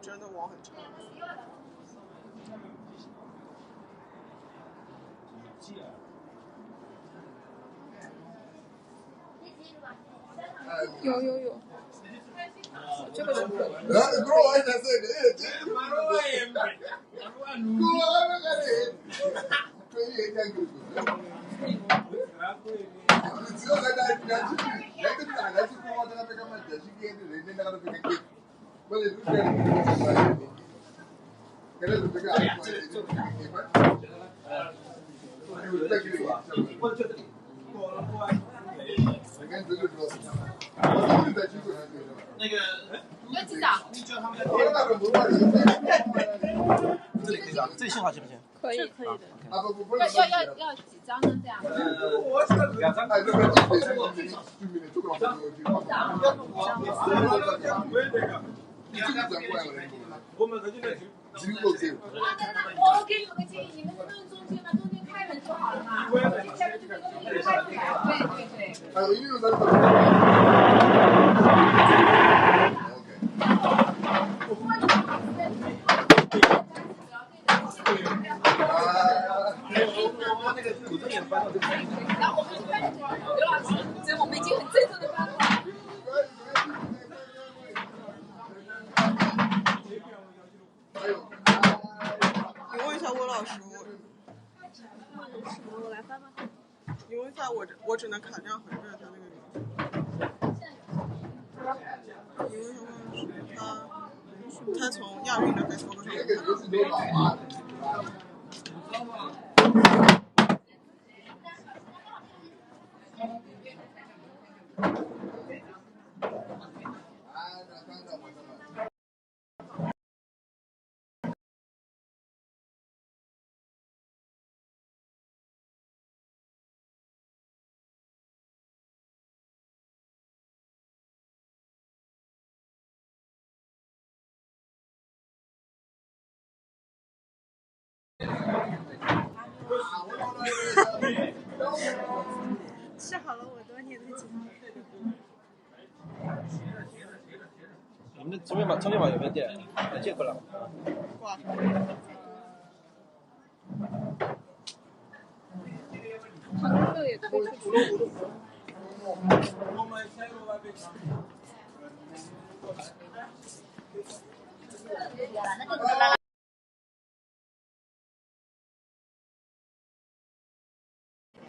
真的网很差。有，这个是可以。那个，你要几张？这里可以吧？这里信号行不行？可以的。要几张呢？这样。2张。我们这边我给你们个建议，你们就弄中间嘛，中间开门就好了嘛。下面就给你们开起来。对。然后我们就开始刘老师，所以我们已经很郑重的搬了。你问一下温老师，我来翻吧。你问一下我只能砍这样横着他那个。你问一下温老师，他从亚运的 Facebook 上。吃好了我多年的经验。你们充电宝有没有电？借过来。挂。这个也可以出去。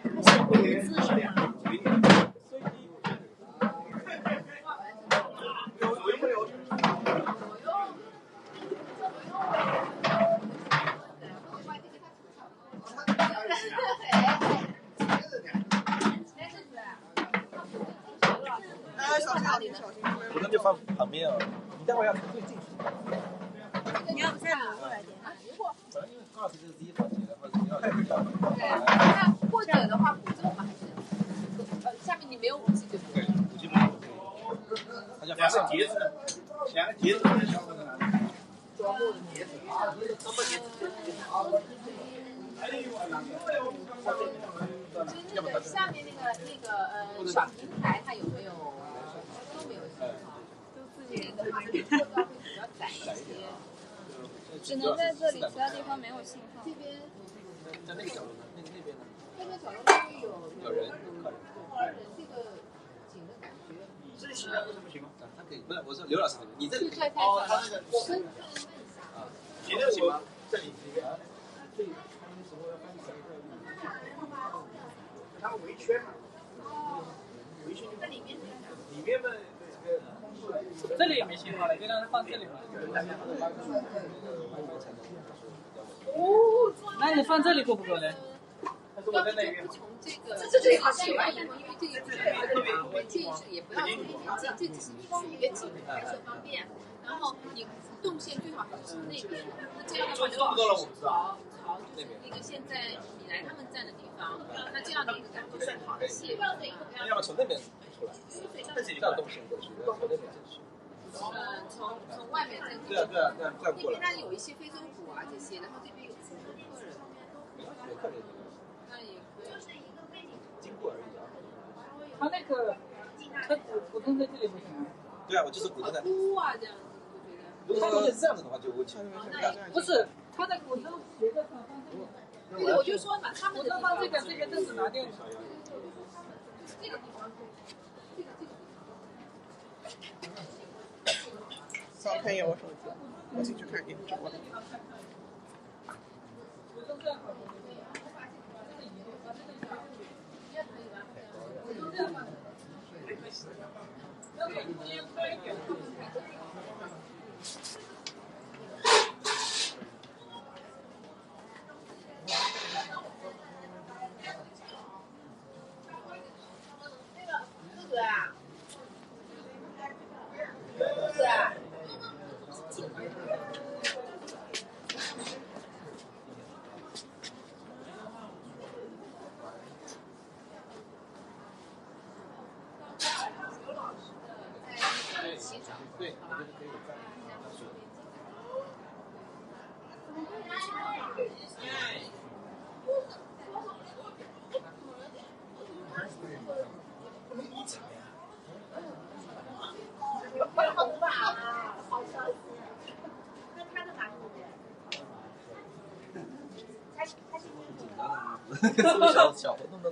它写文字是吗？我那就放旁边啊，你待会要从这进去。你要不再挪过来点？反正因为刚好是这是第一环节，然后你要那或者的话，补这个嘛还是下面你没有武器就可以。武器没有。它叫发碟子，2个碟子在小火在哪里？装木的碟子。那个下面那个小平台，它有没有都没有信号？都自己人的话，这个会比较窄一些。只能在这里，其他地方没有信号。这边在那个角落呢，那边呢？那边角落那边有人，这个景的感觉。这里现在为什么不行吗？他可以，不是，我说刘老师，你这里太哦，他那个我跟问一下啊，行的行吗？这里这里他们围圈嘛，围圈在里面嘛，这里也没信号了，就让它放这里吧。哦，那你放这里够不够呢？要不就不从这里好像有因为这个建议是也不要从这只是取个景拍摄方便，然后你动线最好还是从那边，那这样的话就朝就是一个现在米莱他们站的地方，那这样的一个感觉是好一些。要么从那边出来，这样动线过去，从那边进去。从外面再对啊，再过来。那边它有一些非洲鼓啊这些，然后这边有客人，有客人。那也可以。经过而已啊。他那个，他古筝在这里不行吗？对啊，我就是古筝在。哭啊这样子，我觉得。如他如果是这样子的话就 OK。不是，他那个我都斜着放这个。对，我就说嘛，他们我放这个凳子拿掉。这个地方，早可以有我手机，我进去看给你直播。对，我觉得可以。小活动都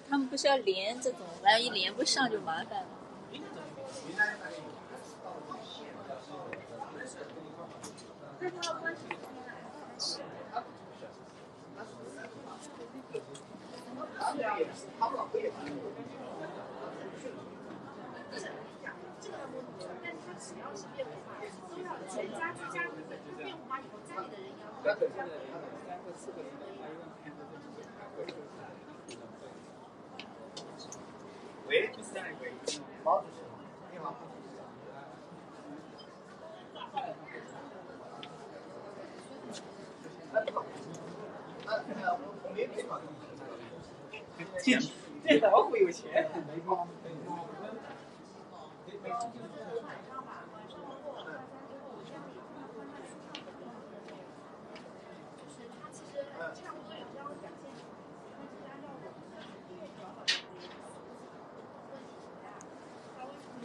他们不是要连这种，然后一连不上就麻烦了。喂，毛主席，你好。我没赔款。这老虎有钱。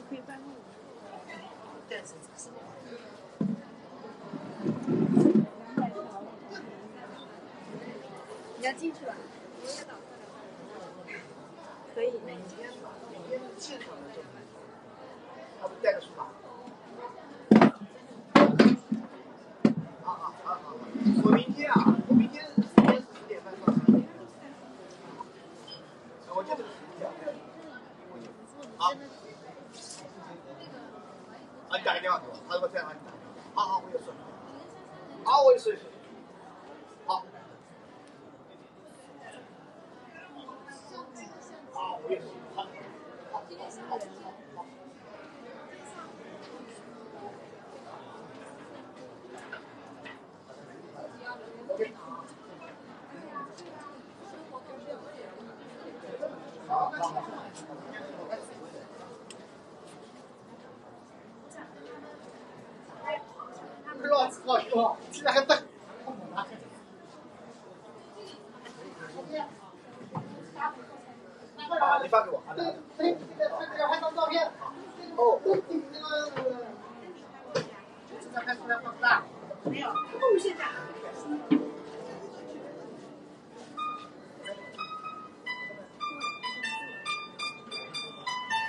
可以办录。你要进去吧？可以。现场的他们带个书法。我明天10点半到12点。我这个好。你打个电话给我，他如果这样，你打个电话。好，我有事。好，我有事。好。好，我有事。好。老子好说，现在还等。好，你发给我。对，这个拍张照片。哦。那个，这张拍出来放大。没有，不现在。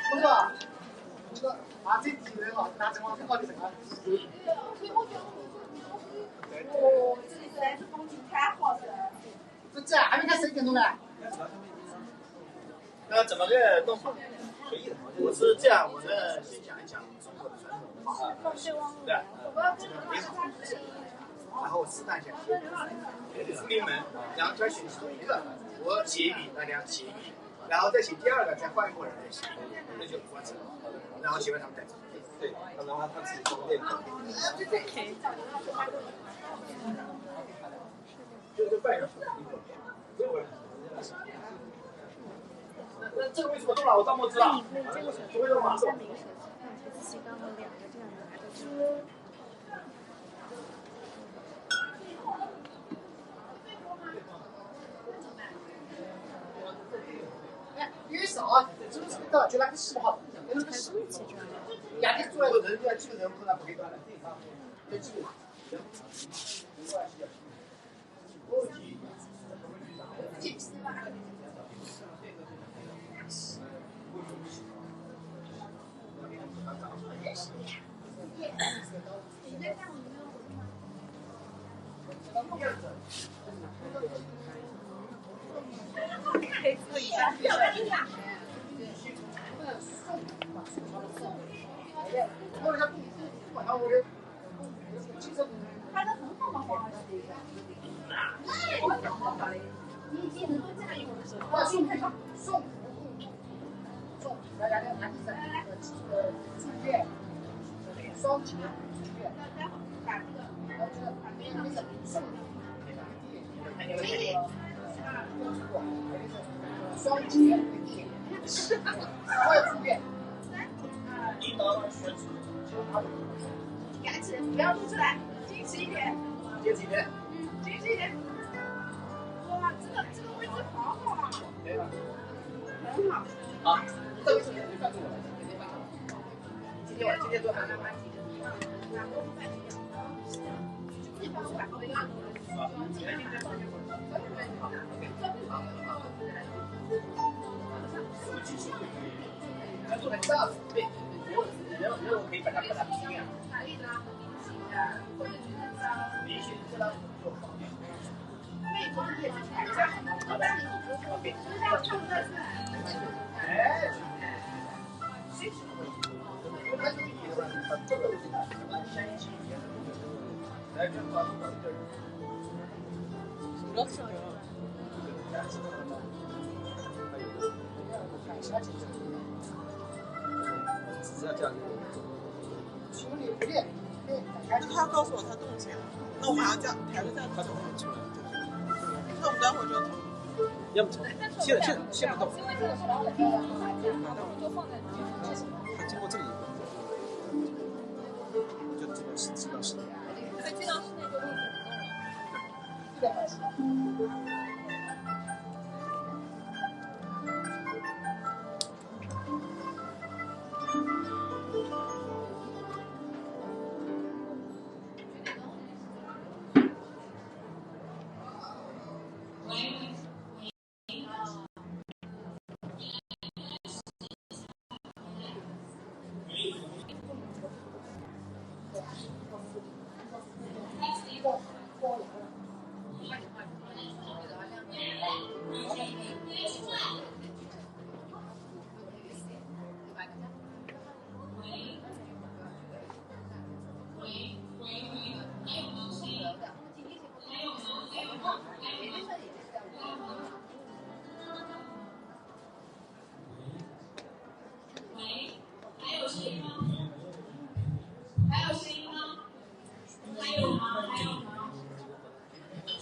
不是吧？这个这几人啊，拿这帮到底什么？哦，这里是风景太好了。这还没开始1点钟呢。怎么个弄法？随意的。我是这样，我呢先讲一讲中国的传统文化。对。然后我示范一下。临门，2圈选其中一个，我写一笔，大家写一笔，然后再写第2个，再换一拨人来写，那就完成了。然后写完他们带走。对，然后他自己做练口。就半个。那这个为什么动了？我当墨汁了。那你可以这个手机会动吗？下面一个手机，看仔细刚好2个这样拿着去。因为少，这个到就那个洗不好，那个洗。压力出来的人，基本上不给断了。赶紧不要露出来，矜持一点。矜持一点。矜持一点。哇，这个位置好好啊。很好。好，这个位置没放住我，没放住。今天多少？对，然后可以把它拼啊。连续知道就好。OK。哎。他告诉我他动线了，那我马上抬着再走。那我们待会儿就走。要不现不动。他经过这里，就知道是。对，进到室内就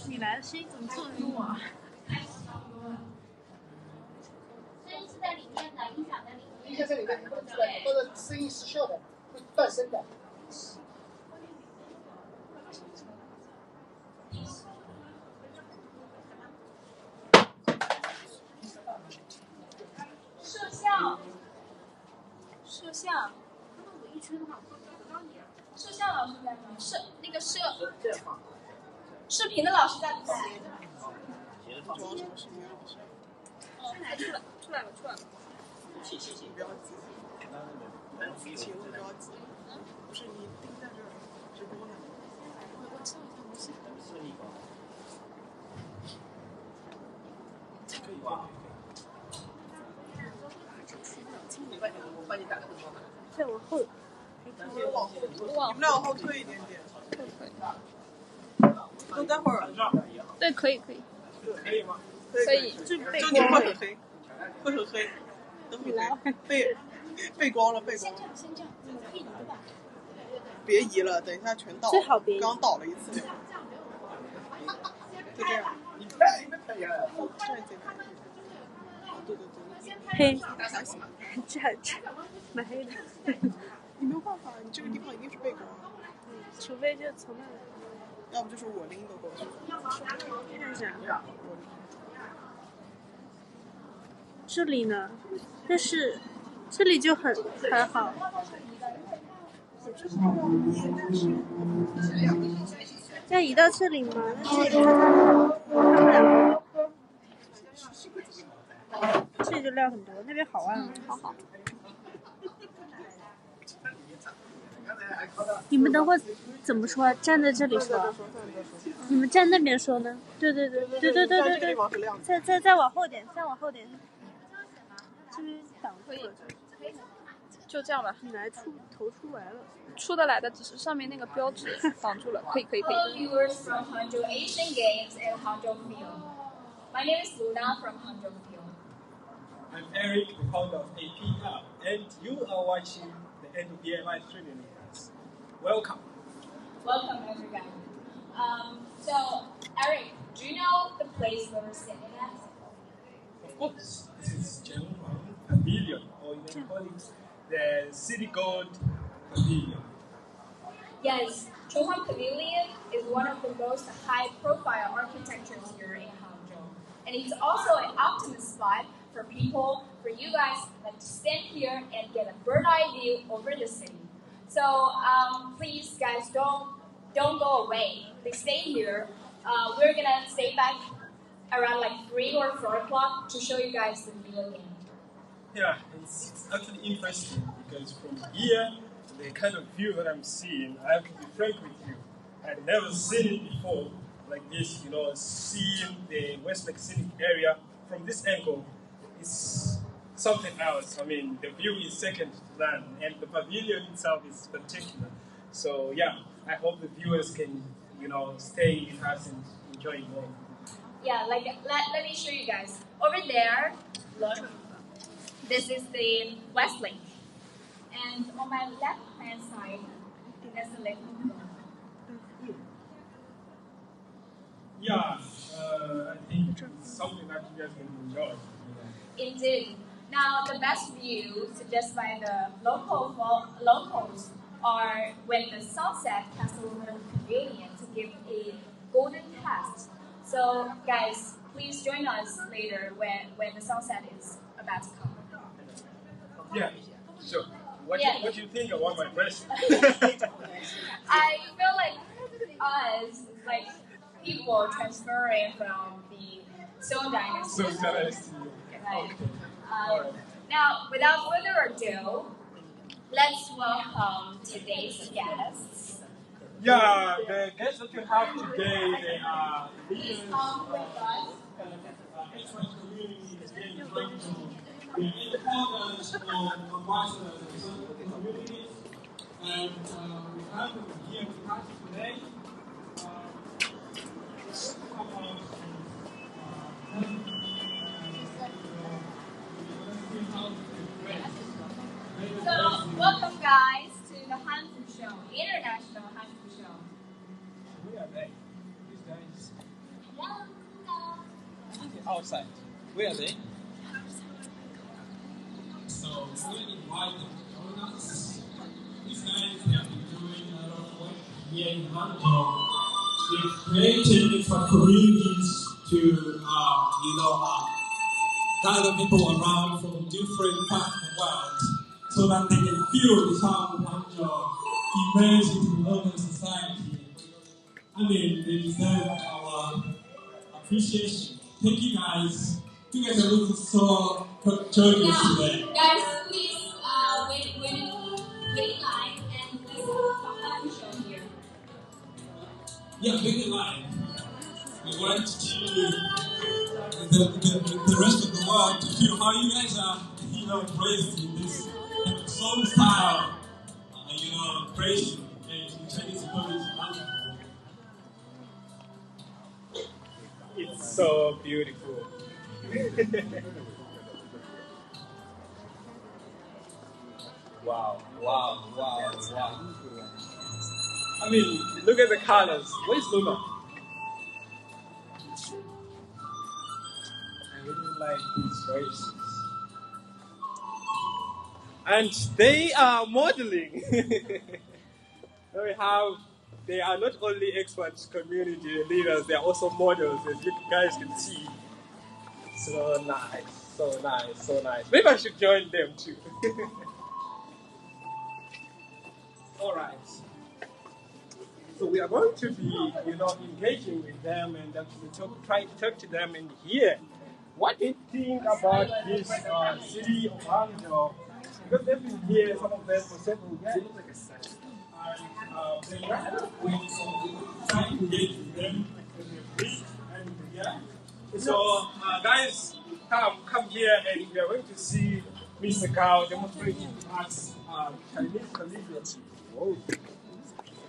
你来的声音怎么这么弱啊？声音是在里面的，音响在里面。音响在里面，你不能出来，或者声音失效的，会断声的。摄像。摄像。摄像老师在吗？那个视频的老师在不在？出来了。谢谢，不要急。请勿着急。不是你盯在这儿直播呢。我知道他是。可以吧？我帮你打个灯光。再往后。你们俩往后退一点点。那待会儿。对，可以。可以吗？可以。就你会很黑，会很黑，都很黑。背光了。先这样，你可以移吧。别移了，等一下全倒。最好别移。刚倒了一次。就这样。你看你们太厉害了。对。黑。还行。这蛮黑的。你没有办法，你这个地方一定是背光。除非就从那里。要不就是我拎一个过去。看一下。这里呢？但是这里就还好。要移到这里吗？那这里看不了。这里就料很多，那边好暗啊。好。你们等会怎么说？站在这里说？你们站那边说呢？对。再往后点，再往后点。这边挡住了。就这样吧。你来头出来了。出得来的只是上面那个标志挡住了，可以。Hello viewers from Hangzhou Asian Games and Hangzhou Film. My name is Luna from Hangzhou Film. I'm Eric, the founder of APR, and you are watching the end of year live streaming with us. Welcome. Welcome everyone. So Eric, do you know the place where we're sitting at? Of course, this is Zhenghua Pavilion, or you can call it the City Gold Pavilion. Yes, Zhenghua Pavilion is one of the most high-profile architectures here in Hangzhou, and it's also an optimum spot for people, for you guys, like to stand here and get a bird-eye view over the city. So please, guys, don't go away. Please stay here. We're gonna stay back around like 3 or 4 o'clock to show you guys the view again. Yeah, it's actually interesting because from here, the kind of view that I'm seeing, I have to be frank with you, I'd never seen it before like this, seeing the West Lake Scenic area from this angle is something else. I mean, the view is second to none, and the pavilion itself is spectacular. So yeah, I hope the viewers can, stay with us and enjoy more. Yeah, let me show you guys. Over there, look, this is the West Lake. And on my left-hand side, there's the lake. Yeah, I think it's something that you guys can enjoy. Indeed. Now, the best view suggested by the locals are when the sunset passes over the pavilion to give a golden cast. So, guys, please join us later when the sunset is about to come. Yeah, sure. What do you think about my dress? I feel like us, like people transferring from the Song Dynasty. Song Dynasty. Right. Now, without further ado, let's welcome today's guests. Yeah, the guests that you have today, they are Please come with us. expat community in Hangzhou. The importance of ambassadors and certain communities, and we have them here with us today. So, welcome guys to the Hangzhou Show, International Hangzhou Show. Where are they? These guys? Hello. Outside. Where are they? So we're going to invite them to join us. These guys have been doing a lot of work here in Hangzhou. They've created different communities to, gather people around from different parts of the world so that they can feel the charm of Hangzhou, immerse into the local society. I mean, they deserve our appreciation. Thank you guys. You guys are looking so joyous today. Guys, please wait in line and let's have a fun show here. Yeah, wait in line. We want the rest of the world to feel how you guys are, dressed in this song style, dressing and Chinese community. It's so beautiful. Wow. I mean, look at the colors. Where's Luna? I really like these races. And they are modeling. They are not only expat community leaders, they are also models, as you guys can see. So nice. Maybe I should join them too. All right. So we are going to be, engaging with them and actually try to talk to them and hear what they think about this city of Hangzhou. Because they've been here, some of them, for several years. And they are going to try to engage with them because they're free. And yeah. So guys, come here and we are going to see Mr. Gao demonstrating to us Chinese calligraphy. Whoa.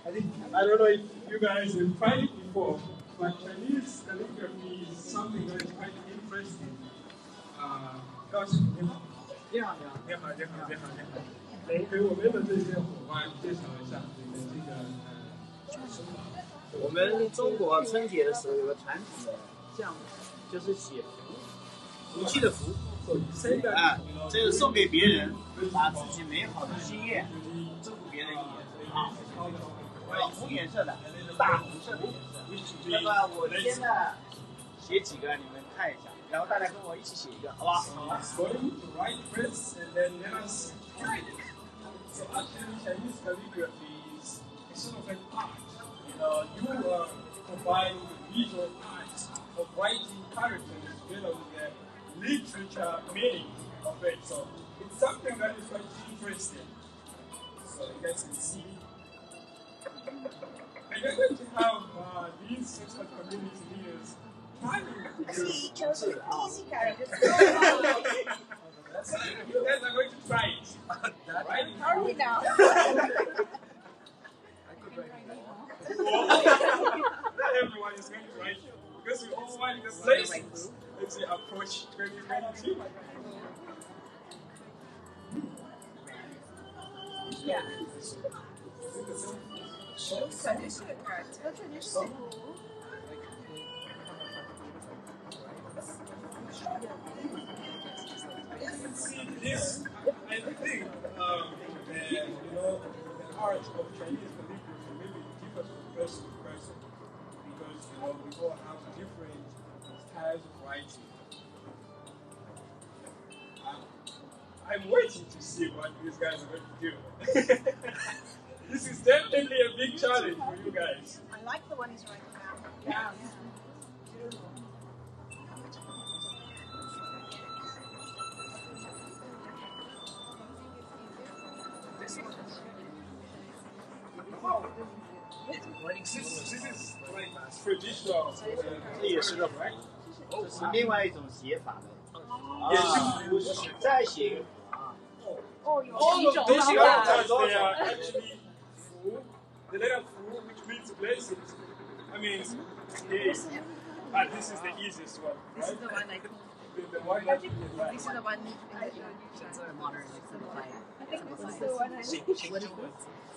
I don't know if you guys have tried it before, but Chinese calligraphy is something that is quite interesting.我们中国春节的时候有个传统项目，就是写福气的福，这个送给别人，把自己美好的心愿祝福别人一年啊。红颜色的，大红色的颜色。那么我先呢写几个，你们看一下，然后大家跟我一起写一个，好吧？好。So actually, Chinese calligraphy is sort of an art. You combine the visual art of writing characters together with the literature meaning of it. So it's something that is quite interesting. So you guys can see. And we're going to have these expat community leaders trying to He chose an easy character. You guys are going to try it. Right? How are we now? Not everyone is going to write it because we all want the places. Let's say approach 2022. Yeah. See this, I think the art of Chinese calligraphy maybe differs from person to person because we all have different styles of writing. I'm waiting to see what these guys are going to do. This is definitely a big challenge for you guys. I like the one he's writing now. Yeah. This is like traditional. 这也是个这是另外一种写法的。再写一个啊。All of those characters, they are actually fu, the letter fu, which means blessings. I mean, but this is the easiest one. Right? This is the one I the one that you can This is the one I it's a modern simplified. I think this is the one I What is it?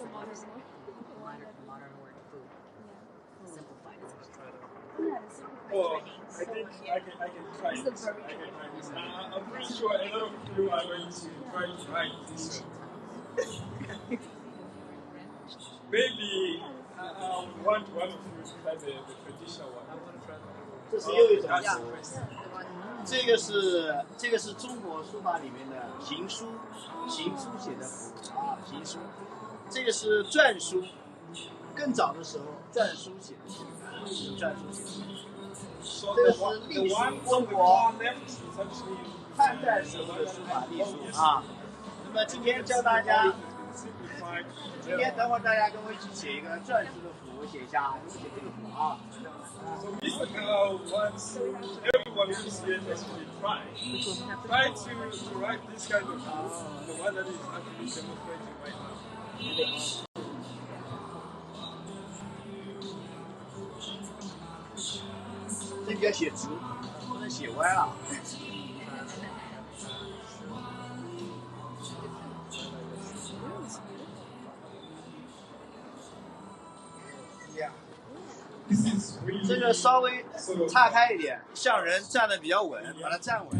The Modern word food. Simplified. Oh, I think I can try this. I'm pretty sure a lot of you are going to try to write this. Maybe one of you to try the traditional one. 这是又一种词，这个是中国书法里面的行书写的符啊，行书。这个是篆书，更早的时候篆书写的是篆书写的。这个是隶书，中国汉代时候的书法隶书啊。那么今天教大家，今天等会儿大家跟我一起写一个篆书的符，我写一下，写这个符啊。So Mr. Gao wants everyone who's here to actually try to write this kind of the one that is actually demonstrating right now. 这个要写直，不能写歪了。这个稍微岔开一点，像人站得比较稳，把它站稳。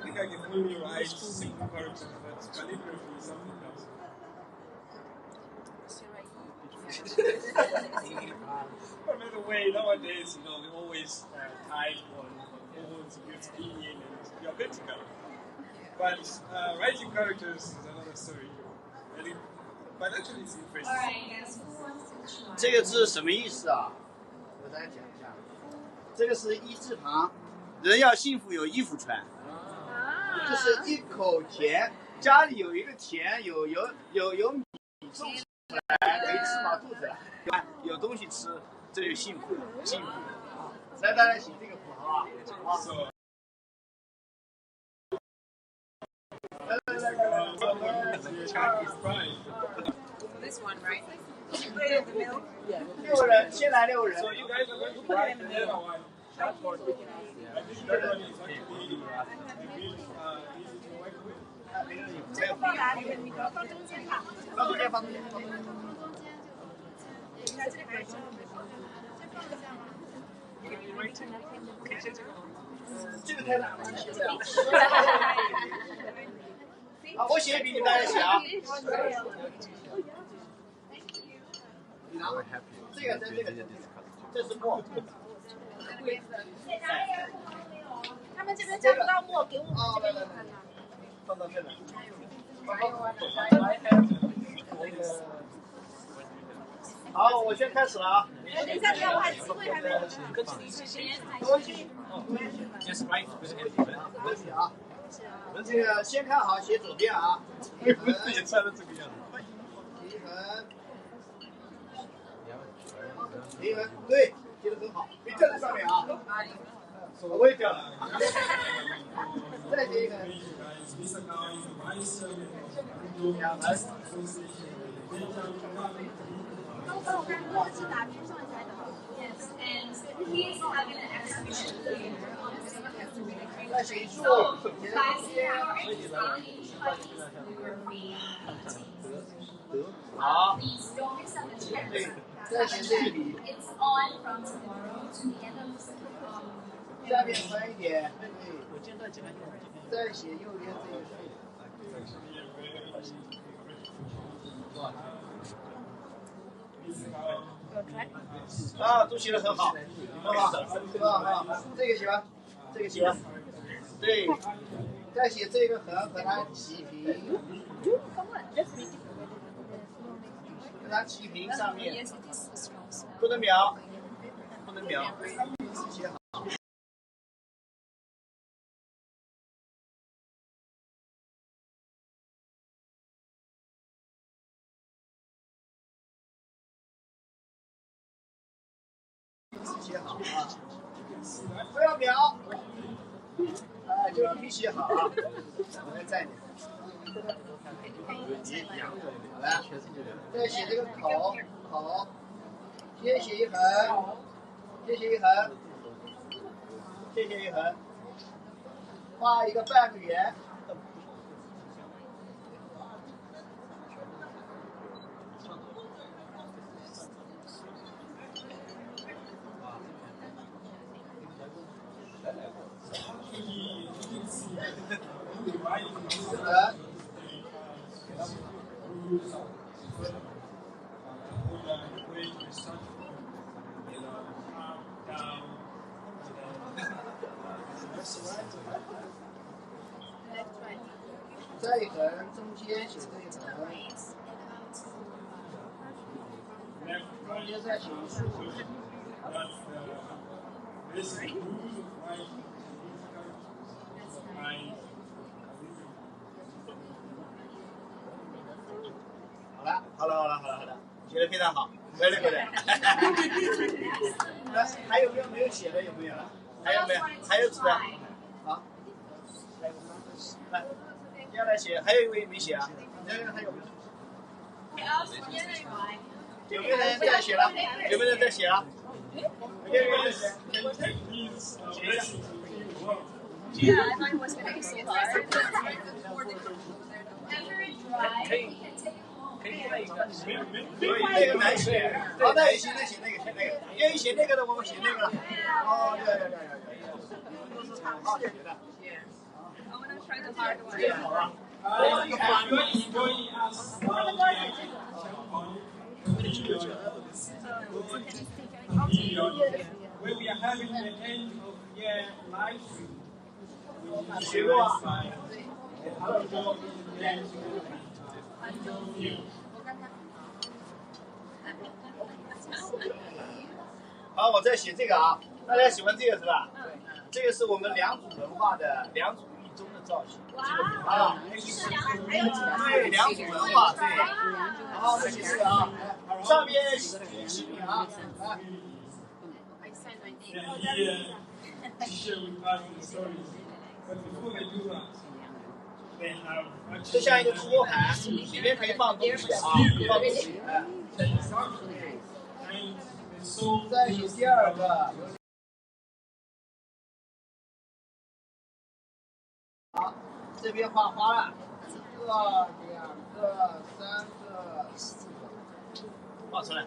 I think I can only write simple characters, but calligraphy is something else. But by the way, nowadays, we always type on all you steam in and you're good to go. But writing characters is another story. But actually it's interesting. "这个字什么意思啊？我大家讲一下。这个是一字旁，人要幸福有衣服穿，就是一口田，家里有一个田，有米种出来，可以吃饱肚子了，对吧？有东西吃，这就幸福了，幸福。来，大家写这个符号啊，好。This one, right? 6人，先来6人。So you guys are going to write the other one. And this other one is actually a bit easy to work with. 放中间，放中间，放中间。这个太难了，写不了。好，我写笔记，大家写啊。这个，这是墨。他们这边找不到墨，给我们这边。放到这来。好，我先开始了啊。等一下，等一下，我还机会还没有。多写。多写啊。这个先看好，写左边啊。也穿的这个样子。平衡，对，写的很好，别掉在上面啊。我也掉了。再写一个。2分。Yes, and he is having an exhibition here on the 再写一竖。好。对，再写这里。下面宽一点，再写右边这个竖。啊，都写得很好，很好，很好。这个写吧，这个写吧。对，再写这个横和它齐平，跟它齐平上面，不能描，不能描，写好。写好啊，不要描，哎，就必须写好啊。我来站点。好了，再写这个口，先写一横，先写一横，先写一横，画一个半个圆。再一横，中间写这一横，中间再写一竖。好了，写的非常好 ，very good。还有没有写的？有没有？还有没有？还有纸的？好，来，接下来写，还有一位没写啊？还有没有？有没有人在写了？有没有人在写了？有没有人在写？写一下。Yeah, I thought it was going to be so hard. 那个难写，好，那也行，那写那个，愿意写那个的我们写那个了。哦，要，都是很好写的。I want to try the hard one. 这好吧。Where we are having the end of year live stream. 学过啊？好，我再写这个啊，大家喜欢这个是吧？这个是我们良渚文化的良渚一中的造型。啊，对，良渚文化，对。好，再写这个啊，上面起名啊，来。就像一个托盘，里面可以放东西啊，放东西。再写第二个。好，这边画花了，1个、2个、3个、4个，画出来。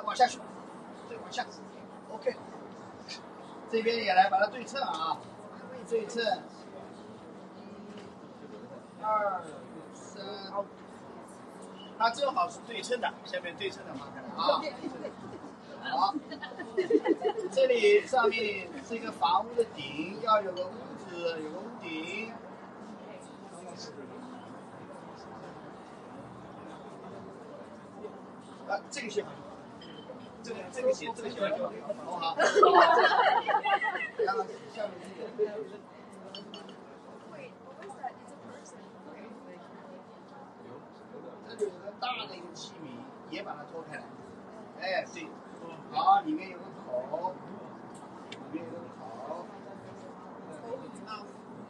往下去，再往下。OK， 这边也来把它对称啊，对称。1、2、3，它正好是对称的，下面对称的画开了啊。好，这里上面这个房屋的顶要有个屋子，有个屋顶。啊，这个写好。这个写好好。然后下面这个。这里有个大的一个器皿，也把它拖开来。哎，对，好，里面有个口，里面有个口。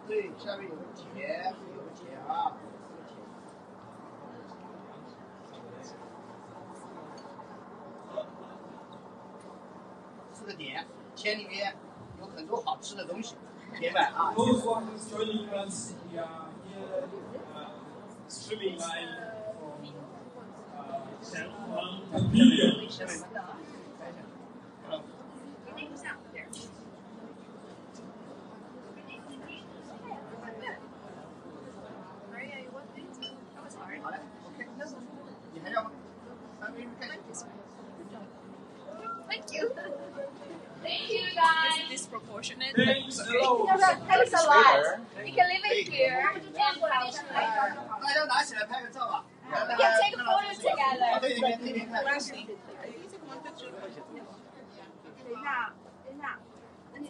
对，下面有个铁，有个铁啊。4个点，田里面有很多好吃的东西，铁板啊。streaming live Thank you. Thank you, guys. It's disproportionate. Thanks a Thanks a lot. You can leave it here and finish later. 大家拿起来拍个照吧。We can take a photo together. 对，那边看。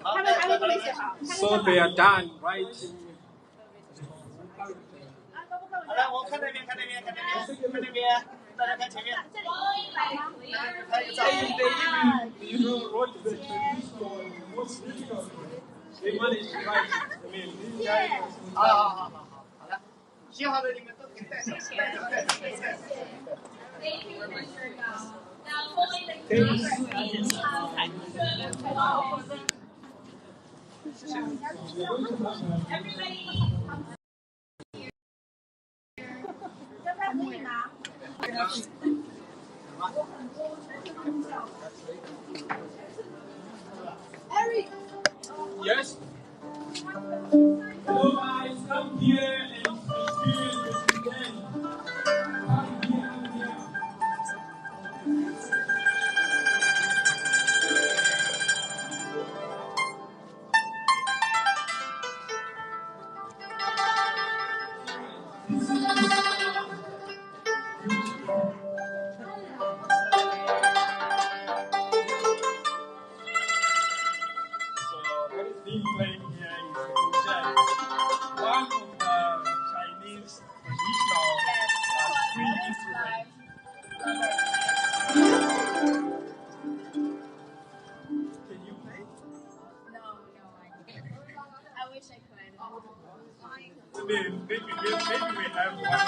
他们还没准备写好。So they are done writing. 好了，我看那边，看那边，看那边，看那边，大家看前面。拍个照。You know what is the traditional most difficult? They managed to write it. I mean, these guys. 好了，写好的你们都可以带上。Thank you, Mr. Gao. Now, following the everybody. 刚才可以拿。Eric. Yes. Hello guys, come here and experience this again. Come here. Being played here is Hangzhou, one of the Chinese traditional string instruments. Can you play? No, I can't. I wish I could. Maybe we have one.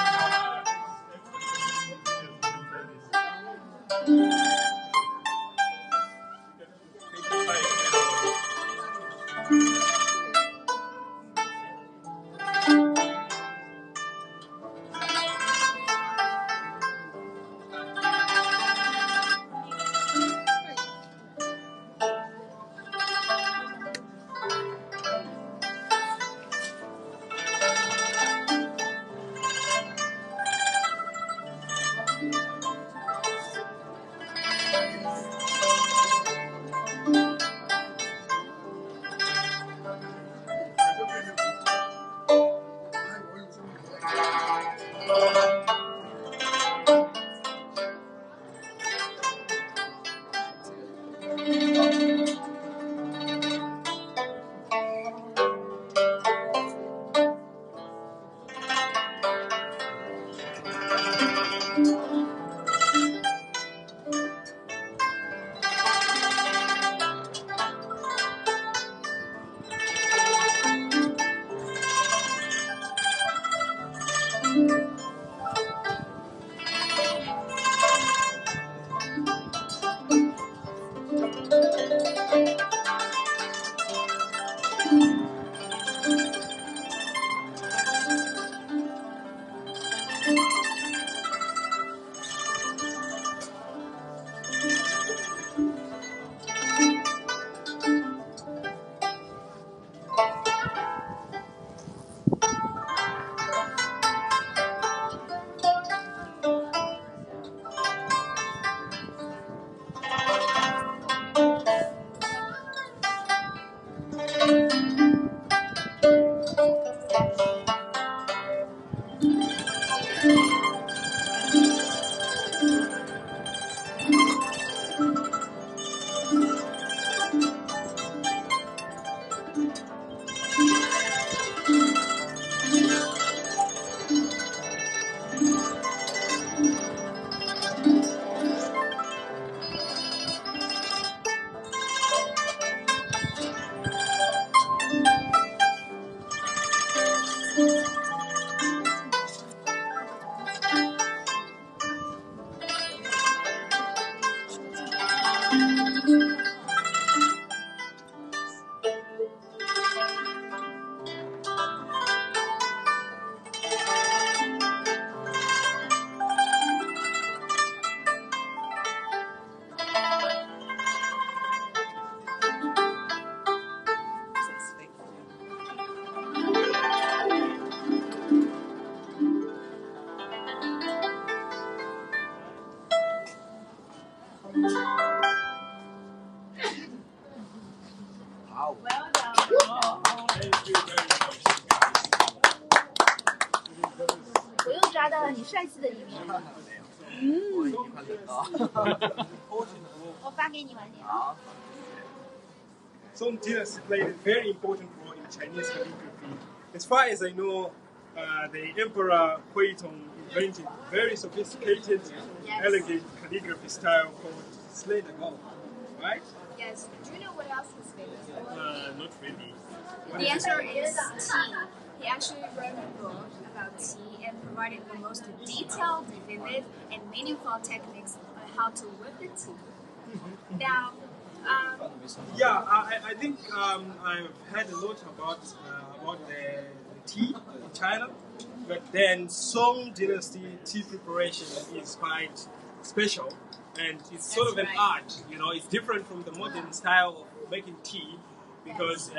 我又抓到了你帅气的一面。我发给你晚点。Song dynasty played a very important role in Chinese calligraphy. As far as I know, the Emperor Huitong invented very sophisticated, elegant calligraphy style called slender gold, right? Yes. Do you know what else is famous for? Not really. The answer is tea. He actually wrote a book about tea and provided the most detailed, vivid, and meaningful techniques on how to whip the tea. Now, yeah, I think I've heard a lot about the tea in China, but then Song Dynasty tea preparation is quite special, and it's sort of an art. You know, it's different from the modern style of making tea because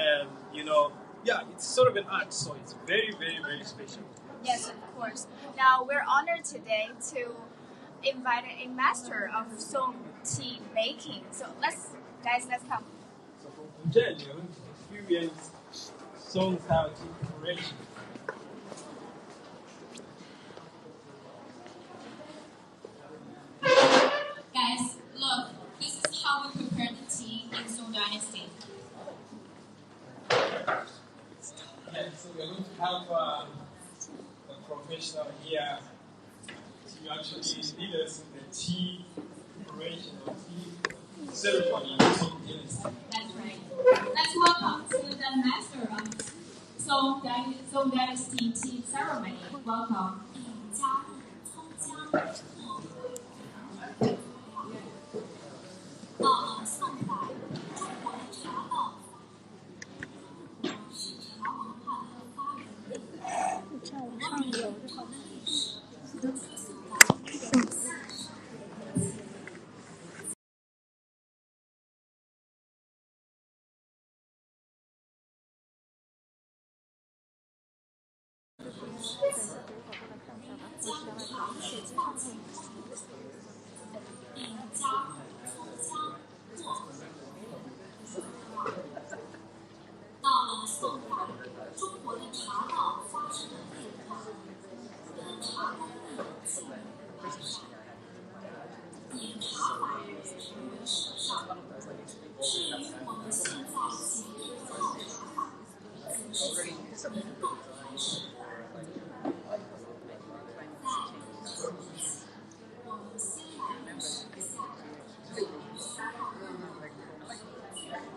it's sort of an art, so it's very, very, very special. Yes, of course. Now we're honored today to invite a master of Song tea making. So let's come. So from Hangzhou, you experience Song style tea preparation. Guys, look, this is how we prepare the tea in Song Dynasty. Yeah, so we're going to have a professional here to actually lead us in the tea preparation or tea ceremony in Song Dynasty. That's right. Let's welcome to the master of Song Dynasty tea ceremony. Welcome. 到了宋代，中国的茶道是茶文化的发源地。我们中国的历史跟宋代有相似。到了宋代，中国的茶道发生了变化，跟茶工的进步，以茶法为时尚，是与我们现在节日泡茶法自明代开始。我们先来认识一下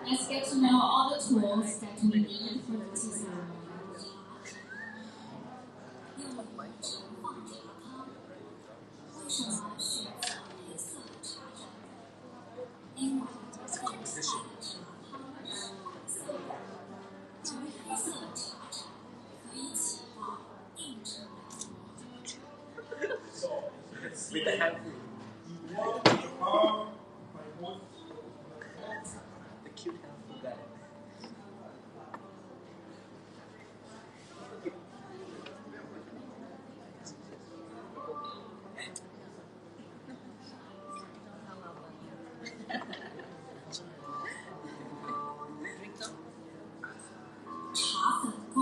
Let's get to know all the tools that we need for the tea ceremony. 用盛放茶汤，为什么选择黑色的茶盏？因为现在的茶汤是黑色的，因为黑色的茶盏可以起到映衬的作用。With the hand food. The cute hand food guy. Drink them. 茶粉罐，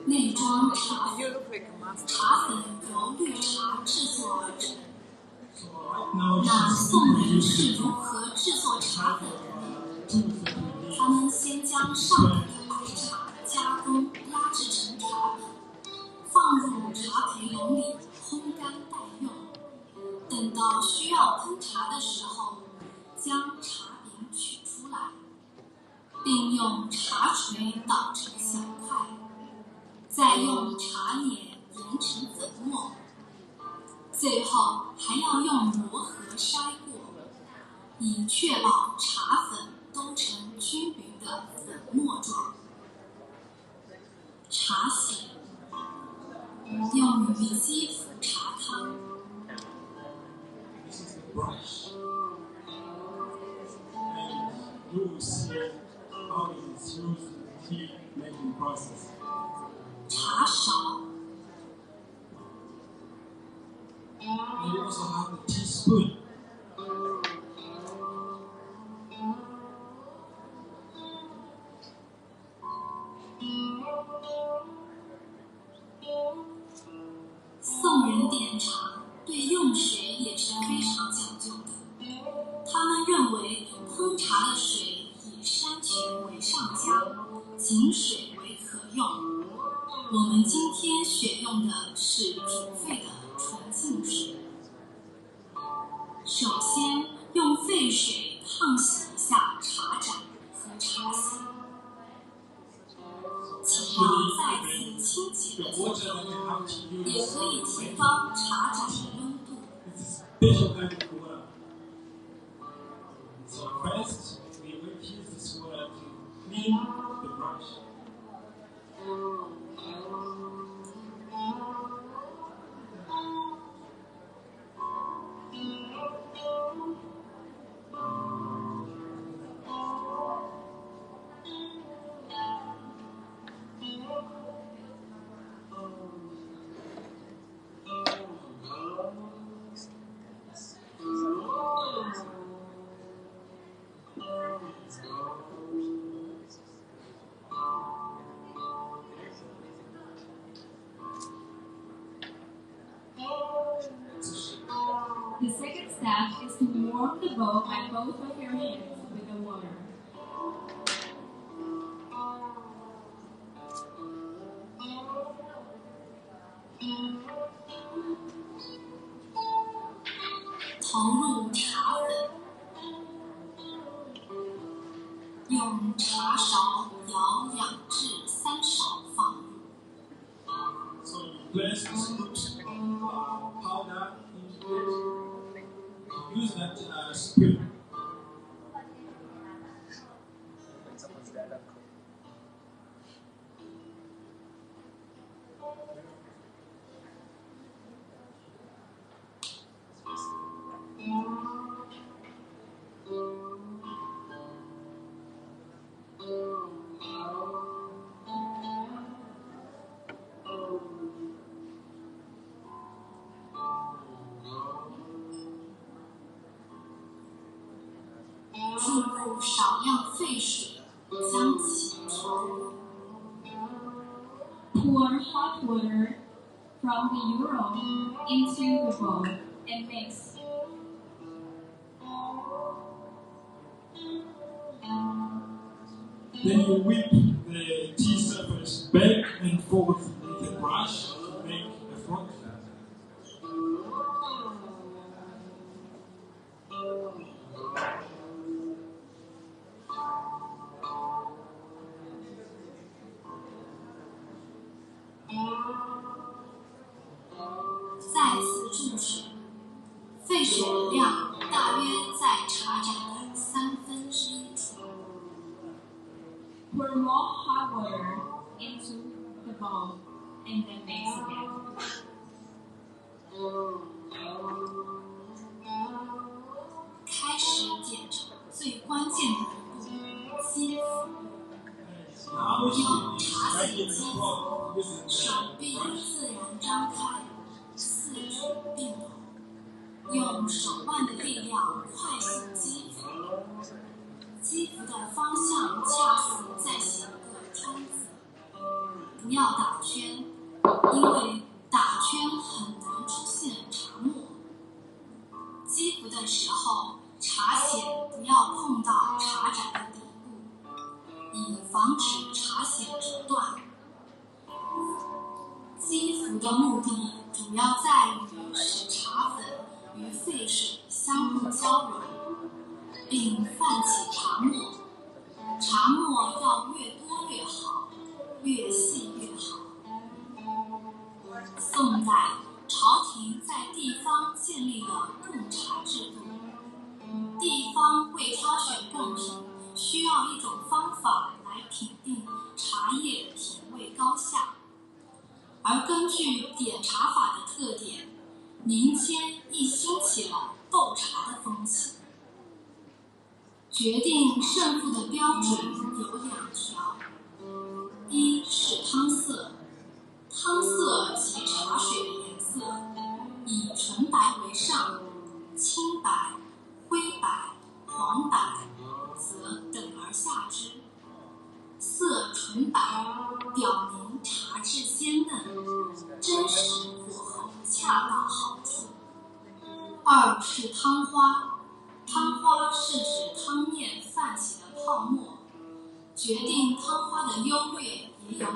内装茶粉，茶粉由绿茶制作而成。那宋人是如何制作茶粉的呢？他们将上好的白茶加工压制成茶粉，放入茶培笼里烘干待用。等到需要烹茶的时候，将茶饼取出来，并用茶锤捣成小块，再用茶叶研成粉末，最后还要用磨合筛过，以确保茶粉都成均匀的粉末状。茶洗用于基辅茶汤。Brush. And you will see how it is used in the tea making process. 茶勺。And you also have the teaspoon.宋人点茶对用水也是非常讲究的，他们认为烹茶的水以山泉为上佳，井水为可用。我们今天选用的是煮沸的纯净水。首先用沸水烫洗一下茶盏和茶洗，请要再次清洁的作用，也可以提高茶盏的温度。Special kind of water. So first, we will use this water to clean the brush. The second step is to warm the bowl by both of your hands with the water. 投入茶粉，用茶勺舀2至3勺放入。So you place the scoops of powder into it. Use that spoon.注入少量沸水，将其调匀。Pour hot water from the euro into the bowl and mix. Then you whip the tea surface back and forth with the brush to make a froth. 再次注水，沸水的量大约在茶盏的1/3处。Pour more hot water into the bowl and then mix again. 开始点茶最关键的一步，基辅。用茶洗基辅，手臂自然张开，四处并拢，用手腕的力量快速基辅。基辅的方向恰似在写个圈子，不要打圈，因为打圈很难出现茶沫。基辅的时候，茶筅不要碰到茶盏的底部，以防止茶显折断。积福的目的主要在于使茶粉与沸水相互交融，并泛起茶沫。茶沫要越多越好，越细越好。宋代朝廷在地方建立了贡茶制度，地方为挑选贡品需要一种方法来品定茶叶品味高下，而根据点茶法的特点，民间亦兴起了斗茶的风气。决定胜负的标准有2条：一是汤色，汤色即茶水的颜色，以纯白为上，青白、灰白、黄白则等而下之。色纯白，表明茶质鲜嫩，真实火候恰到好处。2是汤花，汤花是指汤面泛起的泡沫，决定汤花的优劣也有2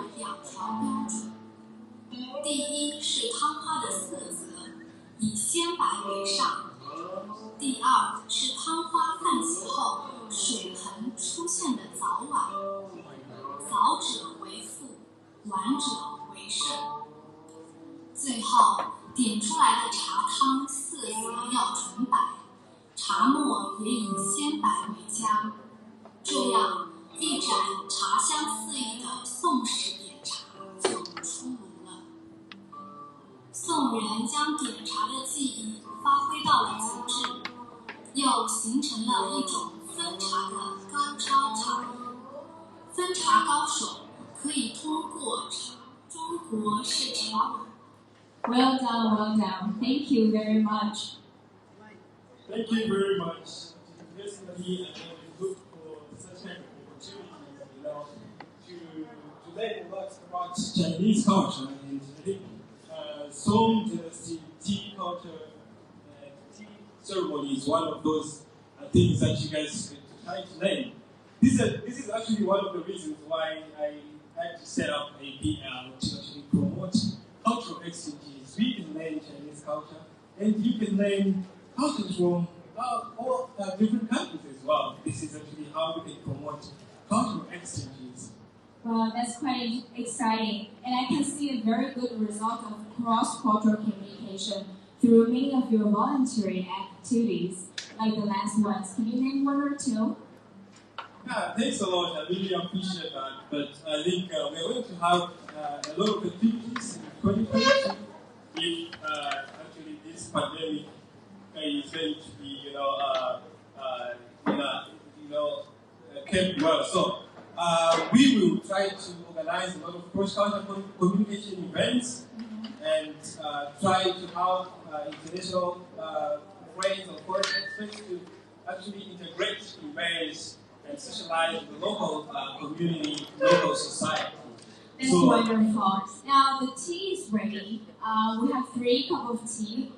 条标准。第一是汤花的色泽，以鲜白为上；第2是汤花泛起后水痕出现的早晚，早者为负，晚者为胜。最后点出来的茶汤色泽要纯白，茶沫也以鲜白为佳，这样一盏茶香四溢的宋式点茶就出炉了。宋人将点茶的技艺发挥到了极致，又形成了一种分茶的高超茶艺。分茶高手可以通过中国式茶碗。Well done, well done. Thank you very much. Thank you very much. Personally, I always look for such kind of opportunities, to learn a lot about Chinese culture. And I think Song Dynasty tea culture, tea ceremony is one of those things that you guys could try to learn. This is actually one of the reasons why I had to set up a BL to actually promote cultural exchanges. We can learn Chinese culture, and you can learn cultures from all different countries as well. This is actually how we can promote cultural exchanges. Well, that's quite exciting, and I can see a very good result of cross-cultural communication through many of your volunteering activities, like the last ones. Can you name 1 or 2? Yeah, thanks a lot. I really appreciate that. But I think we're going to have a lot of activities in 2022 if actually this pandemic is going to be, kept well. So we will try to organize a lot of cross-cultural communication events and try to have international friends or foreign experts to actually integrate in ways and socialize with the local community, local society. That's wonderful. Now the tea is ready. We have 3 cups of tea.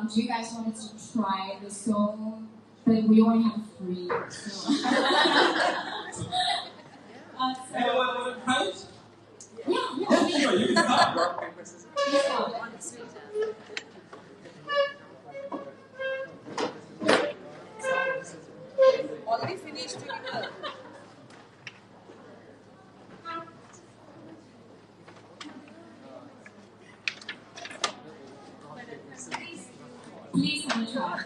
Do you guys want to try the song? But we only have 3. So. Anyone want to try it? Yeah. Sure, you can start. Rock, paper, scissors. Already finished. Please have a try.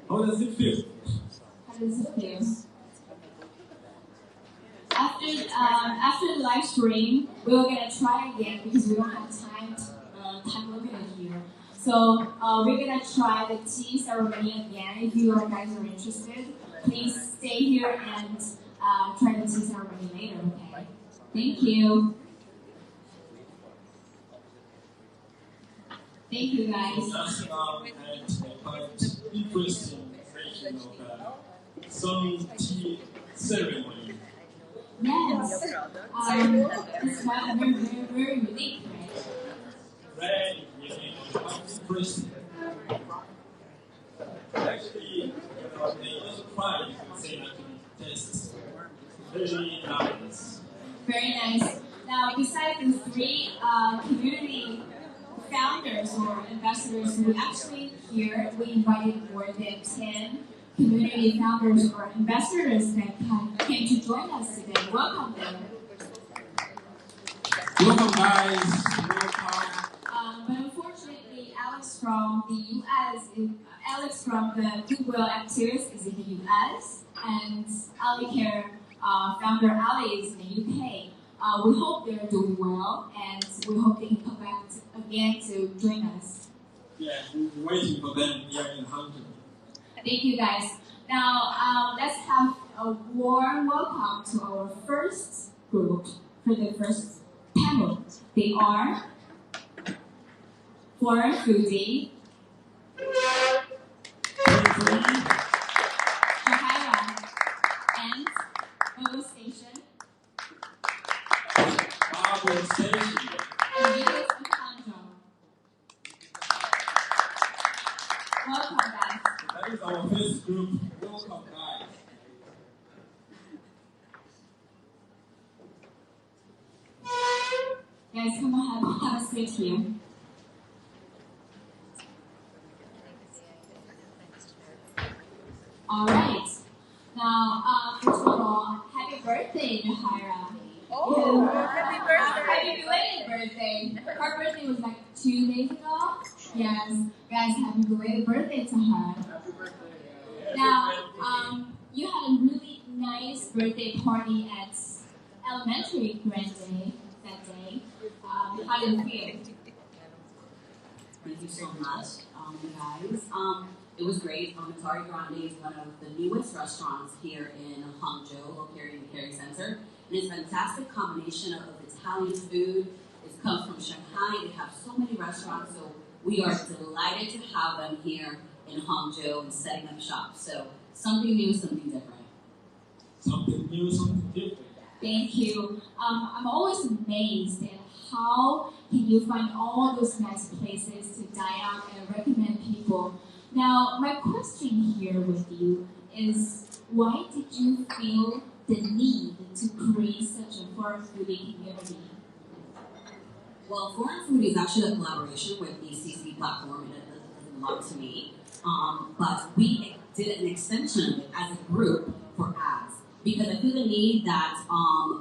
How does it feel? How does it feel? After the live stream, we're gonna try again because we don't have time limited here. So we're gonna try the tea ceremony again. If you guys are interested, please stay here and try the tea ceremony later. Okay? Thank you. Thank you, guys. Just now had quite interesting mention of some tea ceremony. Yes. It's not very unique, right? Very unique. Quite interesting. Actually, the prize you could say actually tastes very nice. Very nice. Now, besides the three community founders or ambassadors, we actually here we invited more than 10 community founders or ambassadors that came to join us today. Welcome them. Welcome, guys. Welcome. But unfortunately, Alex from the U.S. Alex from the Goodwill activist is in the U.S. and AliCare founder Ali is in the U.K. We hope they're doing well, and we hope they can come back again to join us. Yeah, we're waiting for them here in Hangzhou. Thank you, guys. Now, let's have a warm welcome to our first group for the first panel. They are foreign foodie, Shahira, and Bubble Station. Bubble Station. And Venus of Hangzhou. Welcome, guys. That is our first group. Welcome, guys. Guys, come on, have a seat here. All right. Now, first of all, happy birthday, Shahira. Oh, happy birthday! Happy belated birthday. Her birthday was like 2 days ago. Yes, guys, happy belated birthday to her. Happy birthday. Now, you had a really nice birthday party at elementary grade day that day. How did it feel? Thank you so much, you guys. It was great. Atari Grande is one of the newest restaurants here in Hangzhou, located in the Kerry Center. And it's a fantastic combination of Italian food. It comes from Shanghai. They have so many restaurants, so we are delighted to have them here in Hangzhou and setting up shop. So something new, something different. Something new, something different. Thank you. I'm always amazed at how can you find all those nice places to dine out and recommend people. Now, my question here with you is, why did you feel the need to create such a foreign foodie community? Well, Foreign Food is actually a collaboration with the CC platform, and it doesn't belong to me. But we did an extension of it as a group for ads, because I feel the need that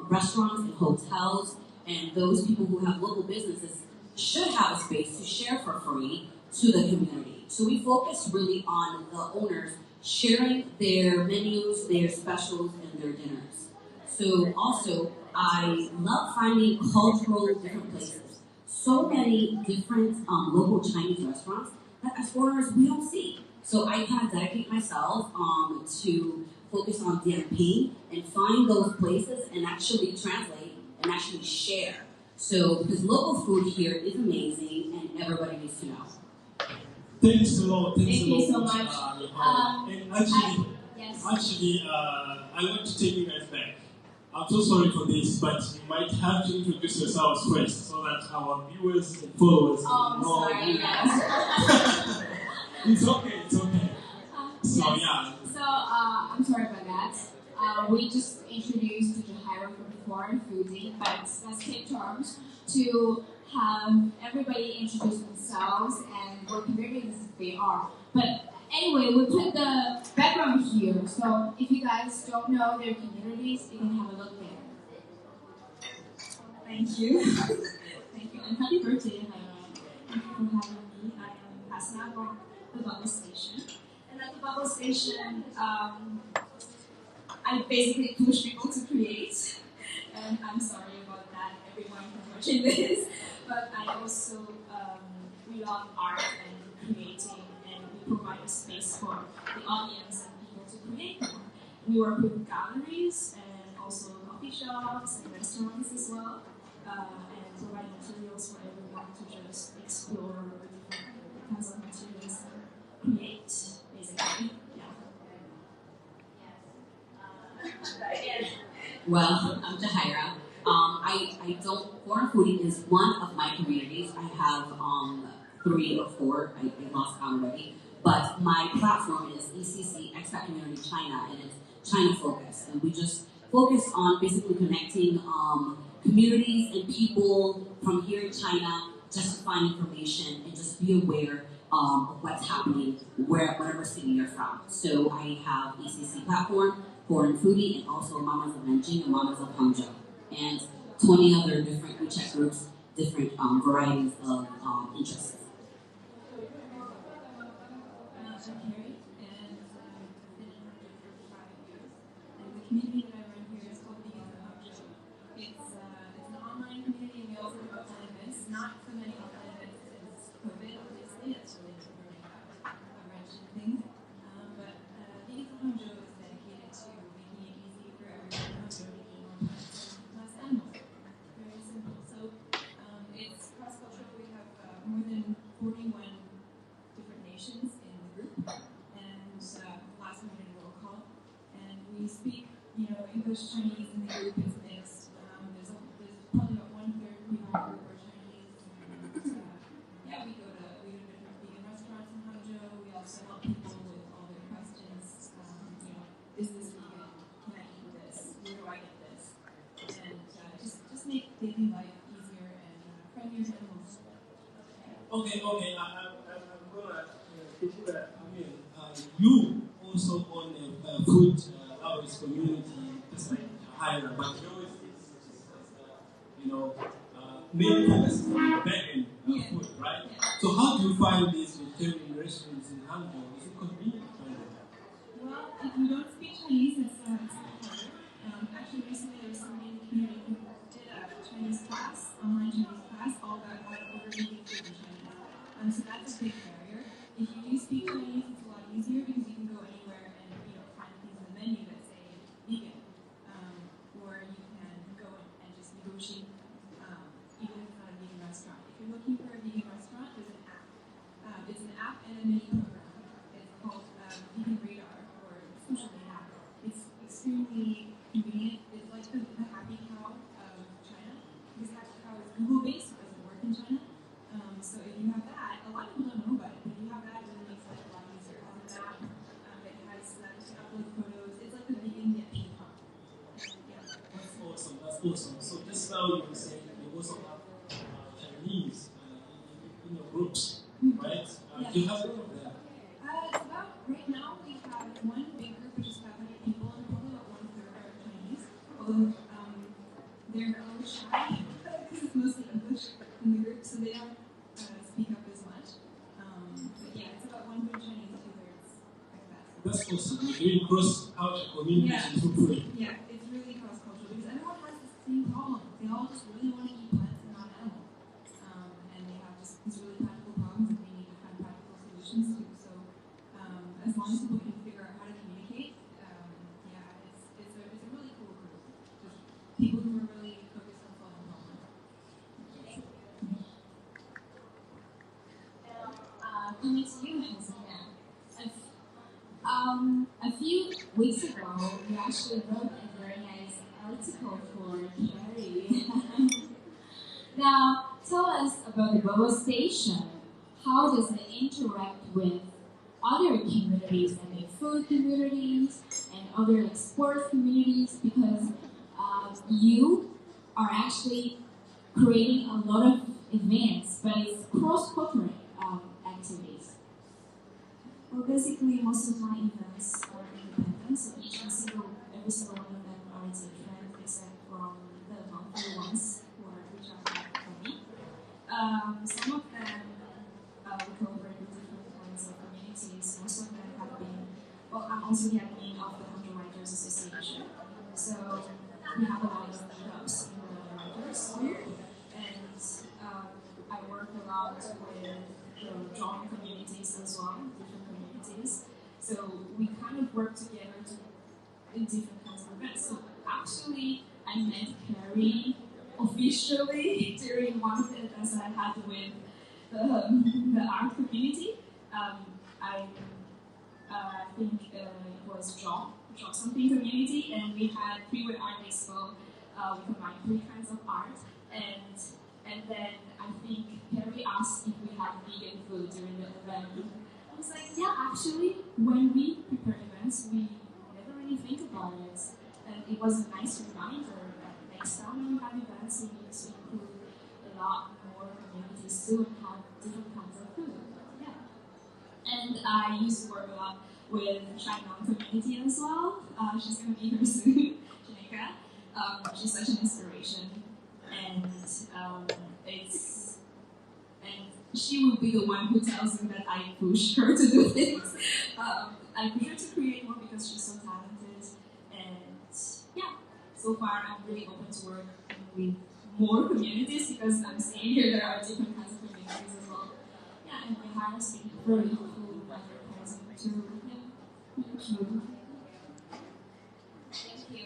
restaurants and hotels and those people who have local businesses should have a space to share for free to the community. So we focused really on the owners sharing their menus, their specials, and their dinners. So also, I love finding cultural different places. So many different local Chinese restaurants that as foreigners we don't see. So I kind of dedicate myself to focus on DMP and find those places and actually translate and actually share. So because local food here is amazing and everybody needs to know. Thanks a lot. Thank you so much. And actually, I want to take you guys back. I'm so sorry for this, but you might have to introduce yourselves first so that our viewers and followers know sorry, who guys. It's okay, it's okay. So, Yes. yeah. So, I'm sorry about that. We just introduced Shahira from Foreign Foodie, but let's take turns to have everybody introduce themselves and what communities they are. But anyway, we put the background here, so if you guys don't know their communities, you can have a look there. Thank you. Thank you, and happy birthday, Shahira. Thank you for having me. I am Hasna from the Bubble Station. And at the Bubble Station, I basically push people to create. And I'm sorry about that, everyone who's watching this. But I also, we love art and creating, and we provide a space for the audience and people to create more. We work with galleries and also coffee shops and restaurants as well, and provide materials for everyone to just explore different Well, I'm Jahaira. I don't. Foreign foodie is one of my communities. I have 3 or 4. I lost count already. But my platform is ECC Expat Community China, and it's China focused, and we just focus on basically connecting communities and people from here in China, just to find information and just be aware of what's happening whatever city you're from. So I have ECC platform, Foreign Foodie, and also Mamas of Nanjing and Mamas of Hangzhou, and 20 other different WeChat groups, different varieties of interests. I'm Carrie, and I've been in Hangzhou for 5 years. And the community that I run here is called Vegan for Hangzhou. It's an online community, and we also do offline events. Not so many offline events since COVID, obviously. That's really burning a wrench in things. But Vegan for Hangzhou is dedicated to making it easy for everyone in Hangzhou to eat more plants and less animals. Very simple. So it's cross-cultural. We have more than 41 different nations in the group, and last we did a roll call, and we speak, English, Chinese in the group is mixed. There's probably about 1/3 people in the group are Chinese, and yeah, we go to different vegan restaurants in Hangzhou. We also help people with all their questions. Is this vegan? Can I eat this? Where do I get this? And just make daily life easier and friendlier to animals. Okay. I'm gonna continue that. You also own a food lovers community, just like Hira, but yours is main focus on the back-end food, right? Yeah. So how do you find these vegetarian restaurants in Hangzhou? Is it convenient to find them? Well, if you don't speak Chinese, it's harder. Actually, recently there was somebody in the community who did a Chinese class, online Chinese class, all about how to order vegan food in China. So that's a big barrier. If you do speak Chinese, it's a lot easier because you can go anywhere and find things on the menu that say vegan, or you can go and just negotiate, even if it's not a vegan restaurant. If you're looking for a vegan restaurant, there's an app. It's an app and a mini program. It's called Vegan Radar or Social Media app. It's extremely convenient. It's like the Happy Cow of China, because Happy Cow is Google-based, it doesn't work in China. So if you have that, a lot of people don't know about it, but if you have that, it really makes life a lot easier. It has a map, it has to upload photos. It's like the vegan get paid pump. Yeah. That's awesome. So just now you were saying that you also have Chinese in your groups, right? Do you have any of them? It's about, right now, we have one big group, which is 500 people, and probably about 1/3 are Chinese. Although they're a little shy, because it's mostly English in the group, so they don't speak up as much. But yeah, it's about 1/3 Chinese, 2/3 expats. That's awesome. You're doing cross-cultural communication through food. Yeah, it's really cross-cultural because everyone has the same problem. They all just really want to eat plants and not animals. And they have just these really practical problems that they need to find practical solutions to. So as long as people can figure out how to communicate, it's a really cool group. Just people who are really focused on solving problems. Coming to you, Hangzhou. A few weeks ago, you actually wrote a very nice article for Carrie. Now, tell us about the Bobo Station. How does it interact with other communities, I mean food communities and other sports communities? Because you are actually creating a lot of events, but it's cross-cultural activities. Well, basically, most of my events are independent, so every single one of them are different, except from the monthly ones, which are for me. Some of them we cooperate with different kinds of communities. Most of them have been. Well, I'm also the admin of the Hangzhou Writers Association, so we have a lot of meetups in the writers group, and I work a lot with the drawing communities as well, different communities. So we kind of work together in different kinds of events. So actually, I met Carrie officially during one of the events that I had with the art community. I think it was John Shop Something community, and we had three-way art expo. We combined 3 kinds of art, and then I think Perry asked if we had vegan food during the event. I was like, yeah, actually, when we prepare events, we never really think about it, and it was a nice reminder that next time when we have events, we need to include a lot more communities too and have different kinds of food. Yeah. And I used to work a lot with China community as well. She's going to be here soon, Janika. She's such an inspiration, and she will be the one who tells me that I push her to do things. I push her to create more because she's so talented, and yeah, so far I'm really open to work with more communities because I'm seeing here there are different kinds of communities as well. Yeah, and my hire has been very helpful and very present too. Yeah, thank you. Thank you.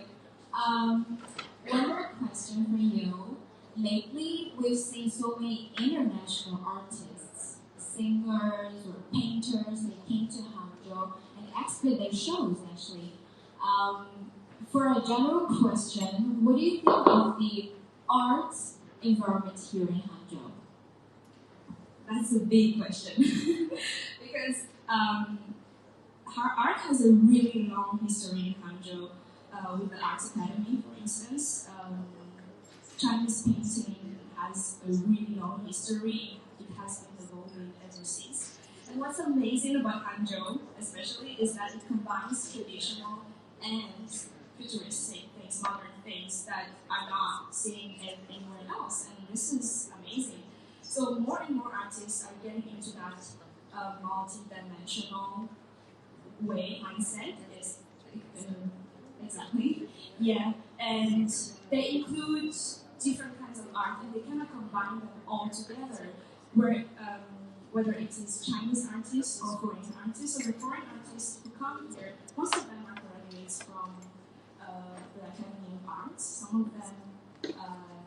One more question for you. Lately, we've seen so many international artists, singers or painters. They came to Hangzhou and exhibit their shows, actually. For a general question, what do you think of the arts environment here in Hangzhou? That's a big question because art has a really long history in Hangzhou. With the Arts Academy, for instance, Chinese painting has a really long history. It has been evolving ever since. And what's amazing about Hangzhou, especially, is that it combines traditional and futuristic things, modern things that are not seen anywhere else. And this is amazing. So more and more artists are getting into that multi-dimensional way mindset. Exactly. Yeah, and they include different kinds of art, and they kind of combine them all together. Whether it is Chinese artists or foreign artists, or the foreign artists who come here, most of them are graduates from the Academy of Arts. Some of them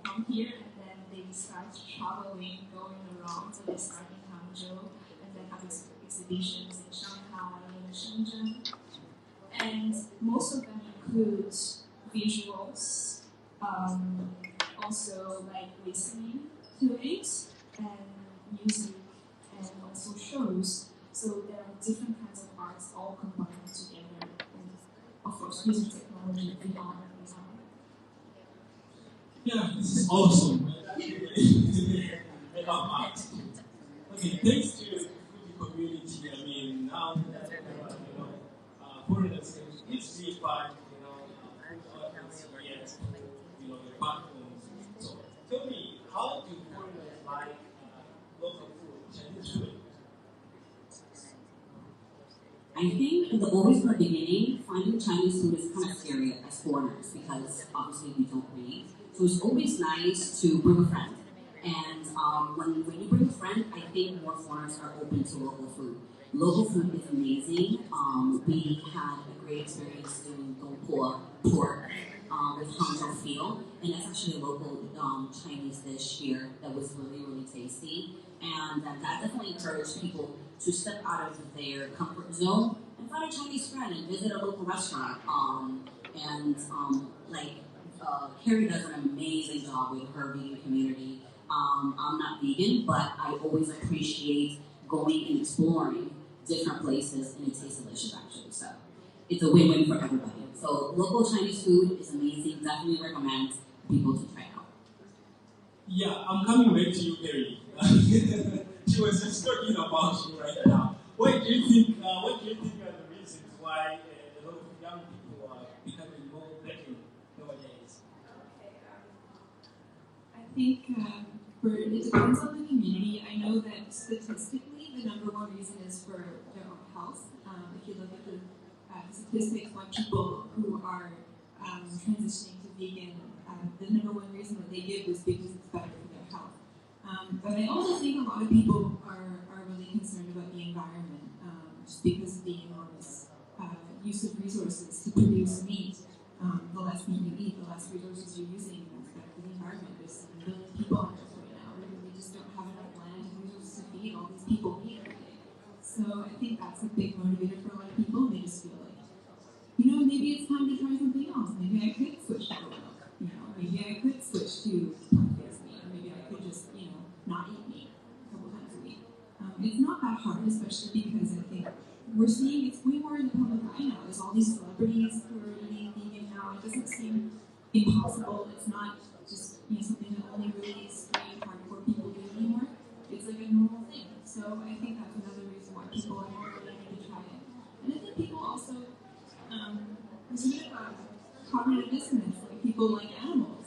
come here and then they start traveling, going around. So they start in Hangzhou and then have exhibitions in Shanghai and Shenzhen. And most of them include visuals, also like listening to it, and music, and also shows. So there are different kinds of arts all combined together, and of course using technology beyond design. Yeah, this is awesome. I love art. Okay, thanks to the community. I mean, now that foreigners can easily find, artists yet, the platforms. So tell me, how do foreigners like local food, Chinese food? I think always in the beginning, finding Chinese food is kind of scary as foreigners because obviously we don't read. So it's always nice to bring a friend. And when you bring a friend, I think more foreigners are open to local food. Local food is amazing. We had a great experience doing pork with Hangzhou feel, and that's actually a local Chinese dish here that was really, really tasty. And that definitely encouraged people to step out of their comfort zone and find a Chinese friend and visit a local restaurant. Carrie does an amazing job with her vegan community. I'm not vegan, but I always appreciate going and exploring different places, and it tastes delicious actually. So it's a win-win for everybody. So local Chinese food is amazing. Definitely recommend people to try it out. Yeah, I'm coming back to you, Carrie. She was just talking about you right now. What do you think are the reasons why a lot of young people are becoming more vegan nowadays? I think it depends on the community. I know that statistically, the number one reason is for their own health. If you look at the statistics on people who are transitioning to vegan, the number one reason that they give is because it's better for their health. But I also think a lot of people are really concerned about the environment, just because of the enormous use of resources to produce meat. The less meat you eat, the less resources you're using, and that's better for the environment. There's 7 billion people on Earth right now, and we just don't have enough land and resources to feed all these people meat every day. So I think that's a big motivator for a lot of people. They just feel like, maybe time to try something else. Maybe I could switch to oil. Maybe I could switch to plant-based meat. Or maybe I could just, not eat meat a couple times a week. It's not that hard, especially because I think we're seeing it's way more in the public eye now. There's all these celebrities who are eating vegan now. It doesn't seem impossible. It's not just something that only really extreme hardcore people do anymore. It's like a normal thing. So I think that's another reason why people are more willing to try it. And I think people also, there's a bit of cognitive dissonance. Like people like animals,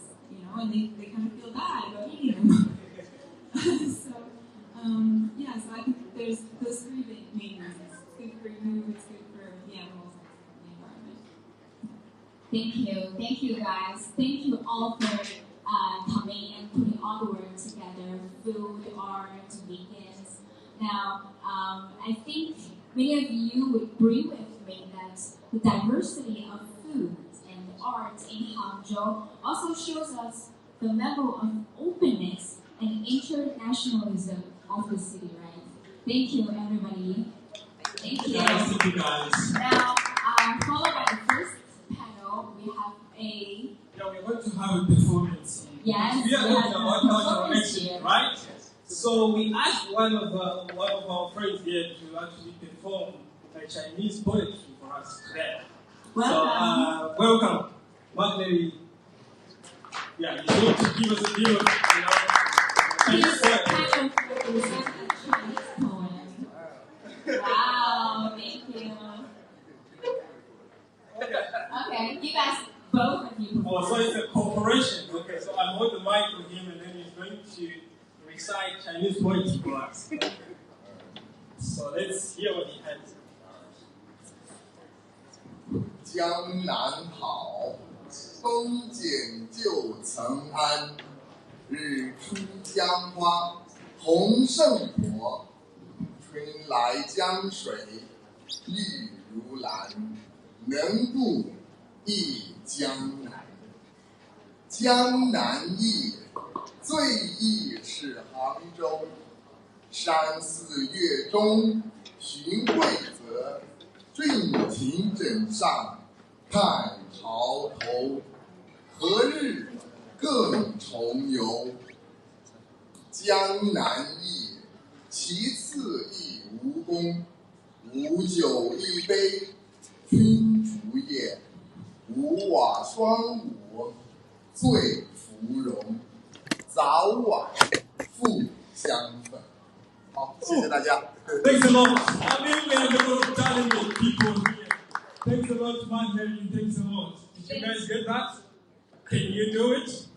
and they kind of feel bad about eating them. So I think there's those three main reasons. It's good for you, it's good for the animals, and the environment. Thank you guys. Thank you all for coming and putting all the work together, food, art, vegans. Now, I think many of you would agree with me that the diversity of food and art in Hangzhou also shows us the level of openness and internationalism of the city, right? Thank you, everybody. Thank you. Thank you, guys. Now, followed by the first panel, we have a... we're going to have a performance. Yes, we are going to have cultural exchange, right? So we asked one of our friends here to actually perform a Chinese poetry for us today. Welcome. So, welcome. Magdalene. Yeah, he's going to give us a bit of, Chinese poetry. Wow, thank you. Okay, you guys, both of you. Oh, so it's a cooperation. Okay, so I hold the mic for him and then he's going to recite Chinese poetry for us. So let's hear what he has. 江南好，风景旧曾谙。日出江花红胜火，春来江水绿如蓝。能渡忆江南，江南忆，最忆是杭州。山寺月中寻桂泽，郡亭枕上看潮头。何日更重游？江南忆，其次忆吴宫。无酒一杯君竹叶，无瓦双舞醉芙蓉。早晚复相逢。好，谢谢大家。Thanks a lot. I mean, we have a lot of talented people here. Thanks a lot, Mandarin. Thanks a lot. Did you guys get that? Can you do it?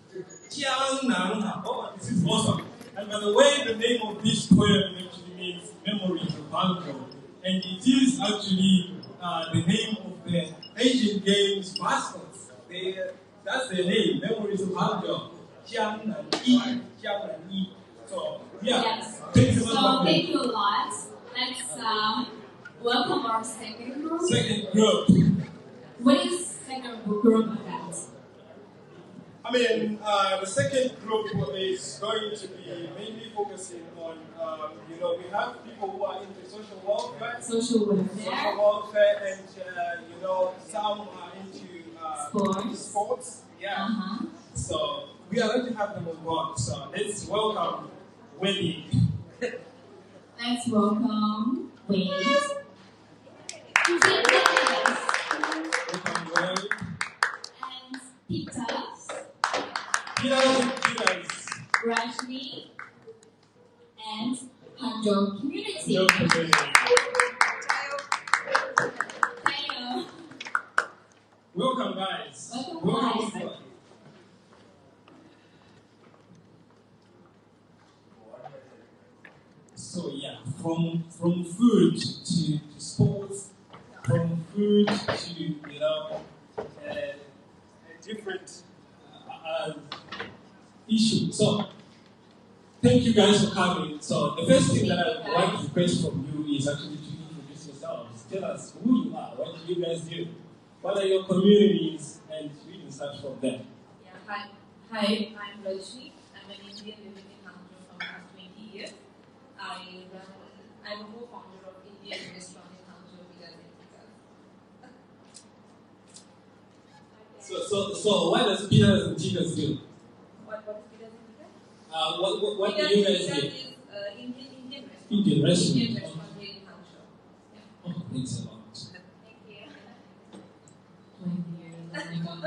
Jiangnan. Oh, this is awesome. And by the way, the name of this poem actually means memories of Hangzhou. And it is actually the name of the Asian Games mascots. That's their name, Memories of Hangzhou. Jiangnan Yi. Jiangnan Yi. So, yeah. Yes. Thanks a lot. So, thank you a lot. Let's welcome our second group. Second group. What is second group about? I mean, the second group is going to be mainly focusing on, we have people who are into social welfare. Social welfare. Social welfare, and, some are into sports. Yeah. So, we are going to have them on board. So, let's welcome Wendy. Let's welcome Wendy. Welcome, Wendy. And Peter. Peters. Rajni. And Hangzhou community. Hello. Welcome, guys. Welcome, guys. So yeah, from food to sports, from food to different issues. So thank you guys for coming. So the first thing that I would like to request from you is actually to introduce yourselves. Tell us who you are. What do you guys do? What are your communities? And we can start from there. Yeah, hi, I'm Rajni. I'm an Indian living in Hangzhou for the past 20 years. I'm a co-founder of Indian restaurant in Hangzhou, So what does pitas and tikas do? What is pitas and tikas? What do you guys do? Pitas is Indian restaurant. Indian restaurant. Indian restaurant here in Hangzhou. Yeah. Oh, thanks a lot. Thank you. 20 years. Oh my god.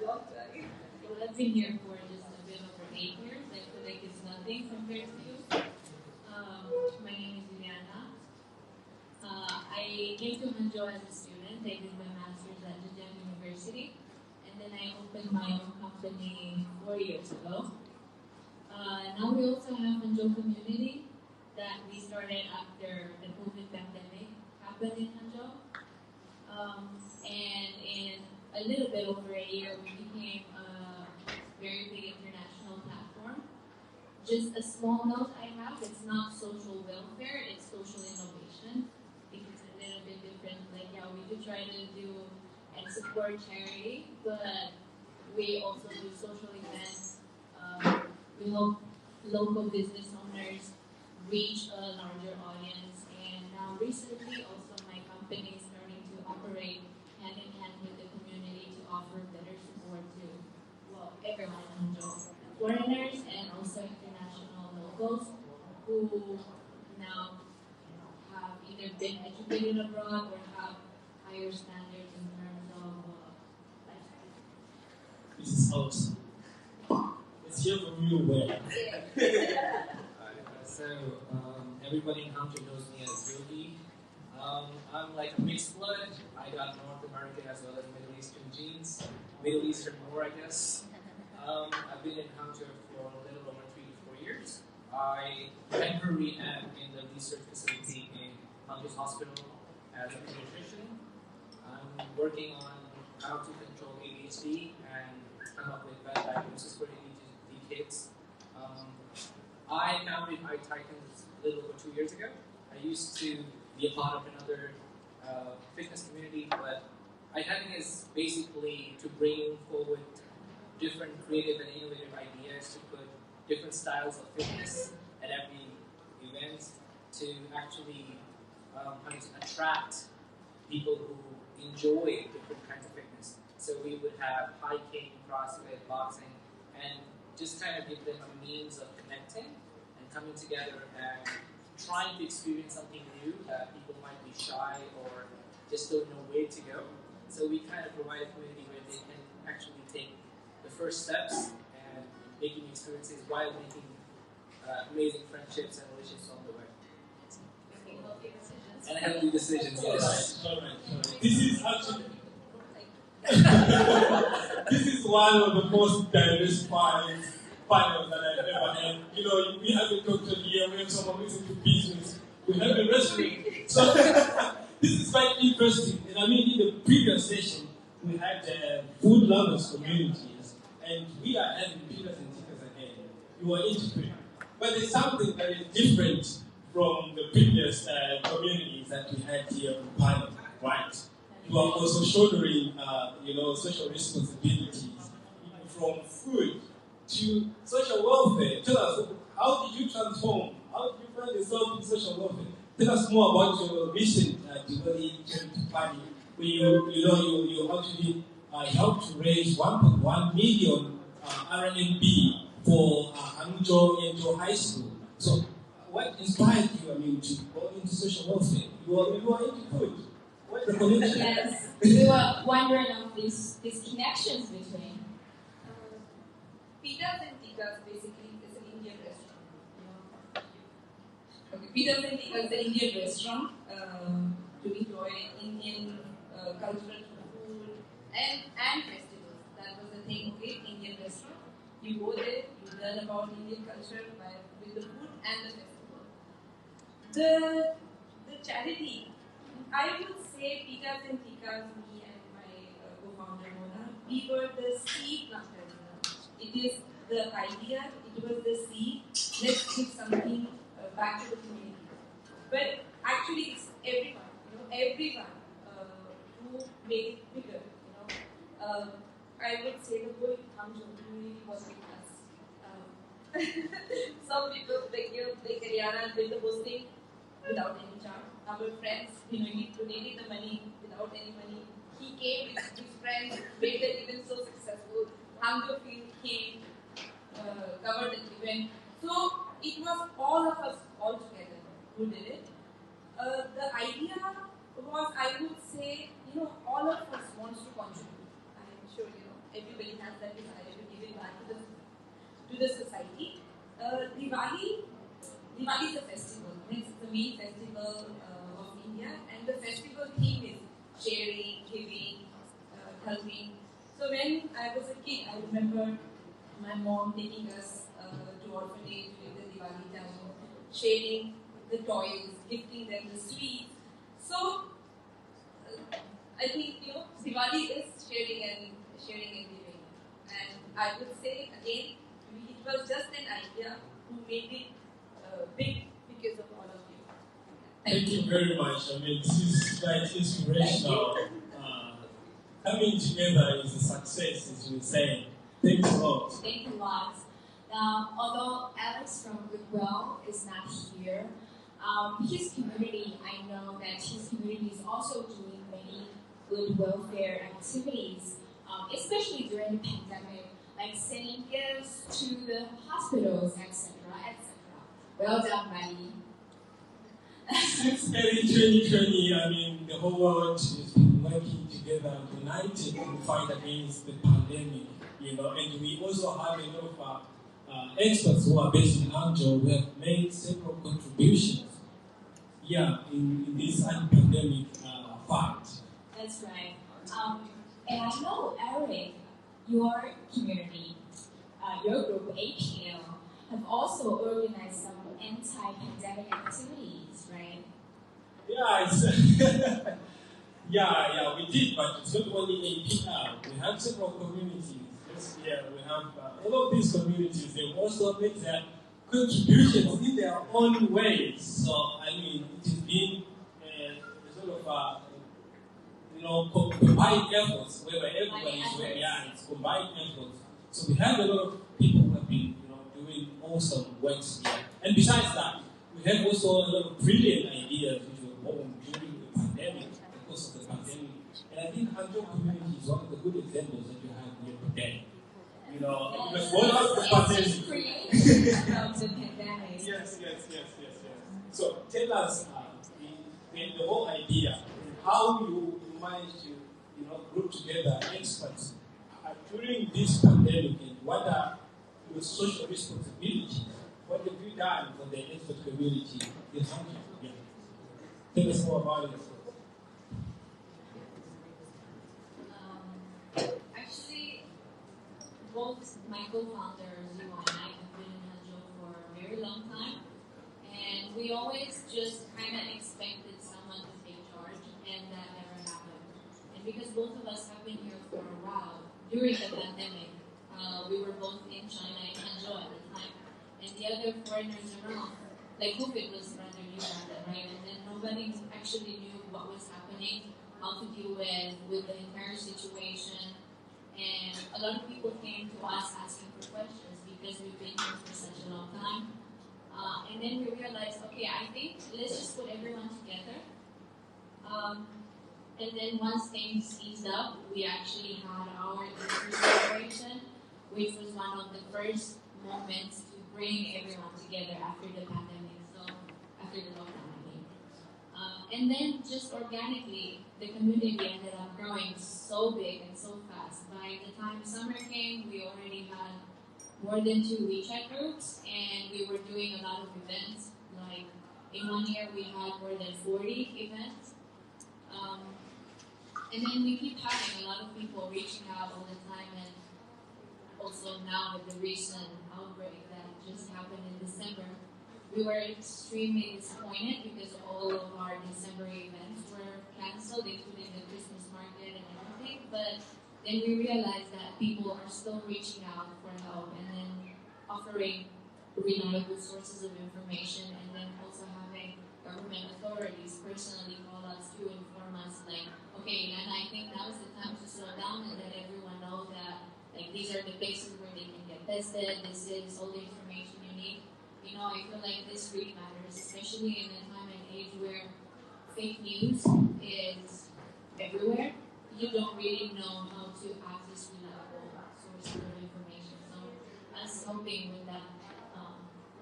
Long time. Well, I've been here for just a bit over 8 years. I feel like it's nothing compared to you. My name is Juliana. I came to Hangzhou as a student. I did my master's at Zhejiang University. And then I opened my own company 4 years ago. Now we also have Hangzhou community that we started after the COVID pandemic happened in Hangzhou. And in a little bit over a year, we became a very big international platform. Just a small note I have, it's not social welfare, it's social innovation. I think it's a little bit different. Like, yeah, we do try to do and support charity, but we also do social events. We help local business owners reach a larger audience. And now recently, also my company is starting to operate hand in hand with the community to offer better support to, well, everyone in Hangzhou. Foreigners and also international locals who now have either been educated abroad or have higher standards in terms of lifestyle. This is awesome. Let's hear from you, Wei. Everybody in Hangzhou knows me as Yogi. I'm like a mixed blood. I got North American as well as Middle Eastern genes. Middle Eastern more, I guess. I've been in Hangzhou for a little over 3 to 4 years. I temporarily am in the research facility in Hangzhou's hospital as a pediatrician. I'm working on how to control ADHD and come up with better diagnosis for ADHD kids. I founded Titans a little over 2 years ago. I used to be a part of another fitness community, but Titans is basically to bring forward different creative and innovative ideas to put different styles of fitness at every event to actually attract people who enjoy different kinds of fitness. So we would have hiking, CrossFit, boxing, and just kind of give them a means of connecting and coming together and trying to experience something new that people might be shy or just don't know where to go. So we kind of provide a community where they can actually take the first steps and making experiences while making amazing friendships and relationships on the way. And healthy decisions, yes. All right. This is actually this is one of the most diversified panels that I've ever had. You know, we have a doctor here, we have someone who's into business, we have a restaurant. So this is quite interesting. And I mean, in the previous session, we had food lovers communities, and we are having pitas and tikas again. You are integrated. But there's something that is different from the previous communities that we had here in panel, right? You are also shouldering, social responsibilities, from food to social welfare. Tell us, how did you transform? How did you find yourself in social welfare? Tell us more about your recent Diwali charity party, where you actually helped to raise 1.1 million RMB for Hangzhou High School. So, what inspired you, to go into social welfare? You are into food. What's the connection? Yes, we were wondering of these connections between. Pitas and tikas basically is an Indian restaurant. Okay, pitas and tikas is an Indian restaurant to enjoy Indian cultural food and festivals. That was the thing. Okay, Indian restaurant. You go there, you learn about Indian culture with the food and the festival. The charity, I would say pitas and tikas, me and my co-founder Mona, we were the seed planters. It is the idea, it was the seed, let's give something back to the community. But actually it's everyone who made it bigger. I would say the whole Hangzhou community was with us. Some people, like Ariana, did the hosting without any charge. Our friends, he donated the money without any money. he came with his friends, made the event so successful. Hangzhou Film came, covered the event. So it was all of us all together who did it. The idea was, I would say, all of us wants to contribute. I'm sure everybody has that desire to give it back to the society. Diwali is a festival. It's the main festival of India, and the festival theme is sharing, giving, helping. So when I was a kid, I remember my mom taking us to orphanage during the Diwali time, sharing the toys, gifting them the sweets. So I think Diwali is sharing and giving. And I would say again, it was just an idea who made it big because of all of you. Thank you very much. I mean, this is like inspirational. Coming together is a success, as you were saying. Thanks a lot. Thank you a lot. Now, although Alex from Goodwill is not here, his community, I know that his community is also doing many good welfare activities, especially during the pandemic, like sending gifts to the hospitals, etc., etc. Well done, buddy. Since early 2020, I mean, the whole world has been working together, united to fight against the pandemic, and we also have a lot of experts who are based in Hangzhou who have made several contributions, in this pandemic fight. That's right. And I know, Eric, your community, your group, APL, have also organized some anti-pandemic activities, right? Yeah, we did, but it's not only APL. We have several communities. This year we have all of these communities. They also make their contributions in their own ways. So, I mean, it has been sort of combined efforts where everybody is where it's combined efforts. So we have a lot of people who have been doing awesome works here. And besides that, we have also a lot of brilliant ideas which were born during the pandemic, because of the pandemic. And I think Hangzhou community is one of the good examples that you have here today. Because what was the pandemic? Yes. So tell us the whole idea, how you managed to group together experts during this pandemic, and what are your social responsibilities? What have you done for the expert community in Hangzhou? Yeah. Tell us more about it. Actually, both my co-founders, you and I, have been in Hangzhou for a very long time, and we always just kind of expected someone to take charge, and that never happened. And because both of us have been here for a while, during the pandemic, we were both in China and Hangzhou at the time, and the other foreigners around, like COVID was rather new back then, right? And then nobody actually knew what was happening, how to deal with the entire situation. And a lot of people came to us asking for questions because we've been here for such a long time. And then we realized, okay, I think let's just put everyone together. And then once things eased up, we actually had our celebration, which was one of the first moments to bring everyone together after the pandemic, so after the lockdown, I mean. And then just organically, the community ended up growing so big and so fast. By the time summer came, we already had more than 2 WeChat groups, and we were doing a lot of events. Like in 1 year, we had more than 40 events. And then we keep having a lot of people reaching out all the time, and also now with the recent outbreak that just happened in December, we were extremely disappointed because all of our December events were cancelled, including the Christmas market and everything. But then we realized that people are still reaching out for help, and then offering reliable sources of information, and then also having government authorities personally call us to inform us, like, okay, and I think now is the time to slow down and let everyone know that, like, these are the places where they can get tested, this is all the information you need. I feel like this really matters, especially in a time and age where fake news is everywhere. you don't really know how to access reliable sources of information. So I was hoping with that,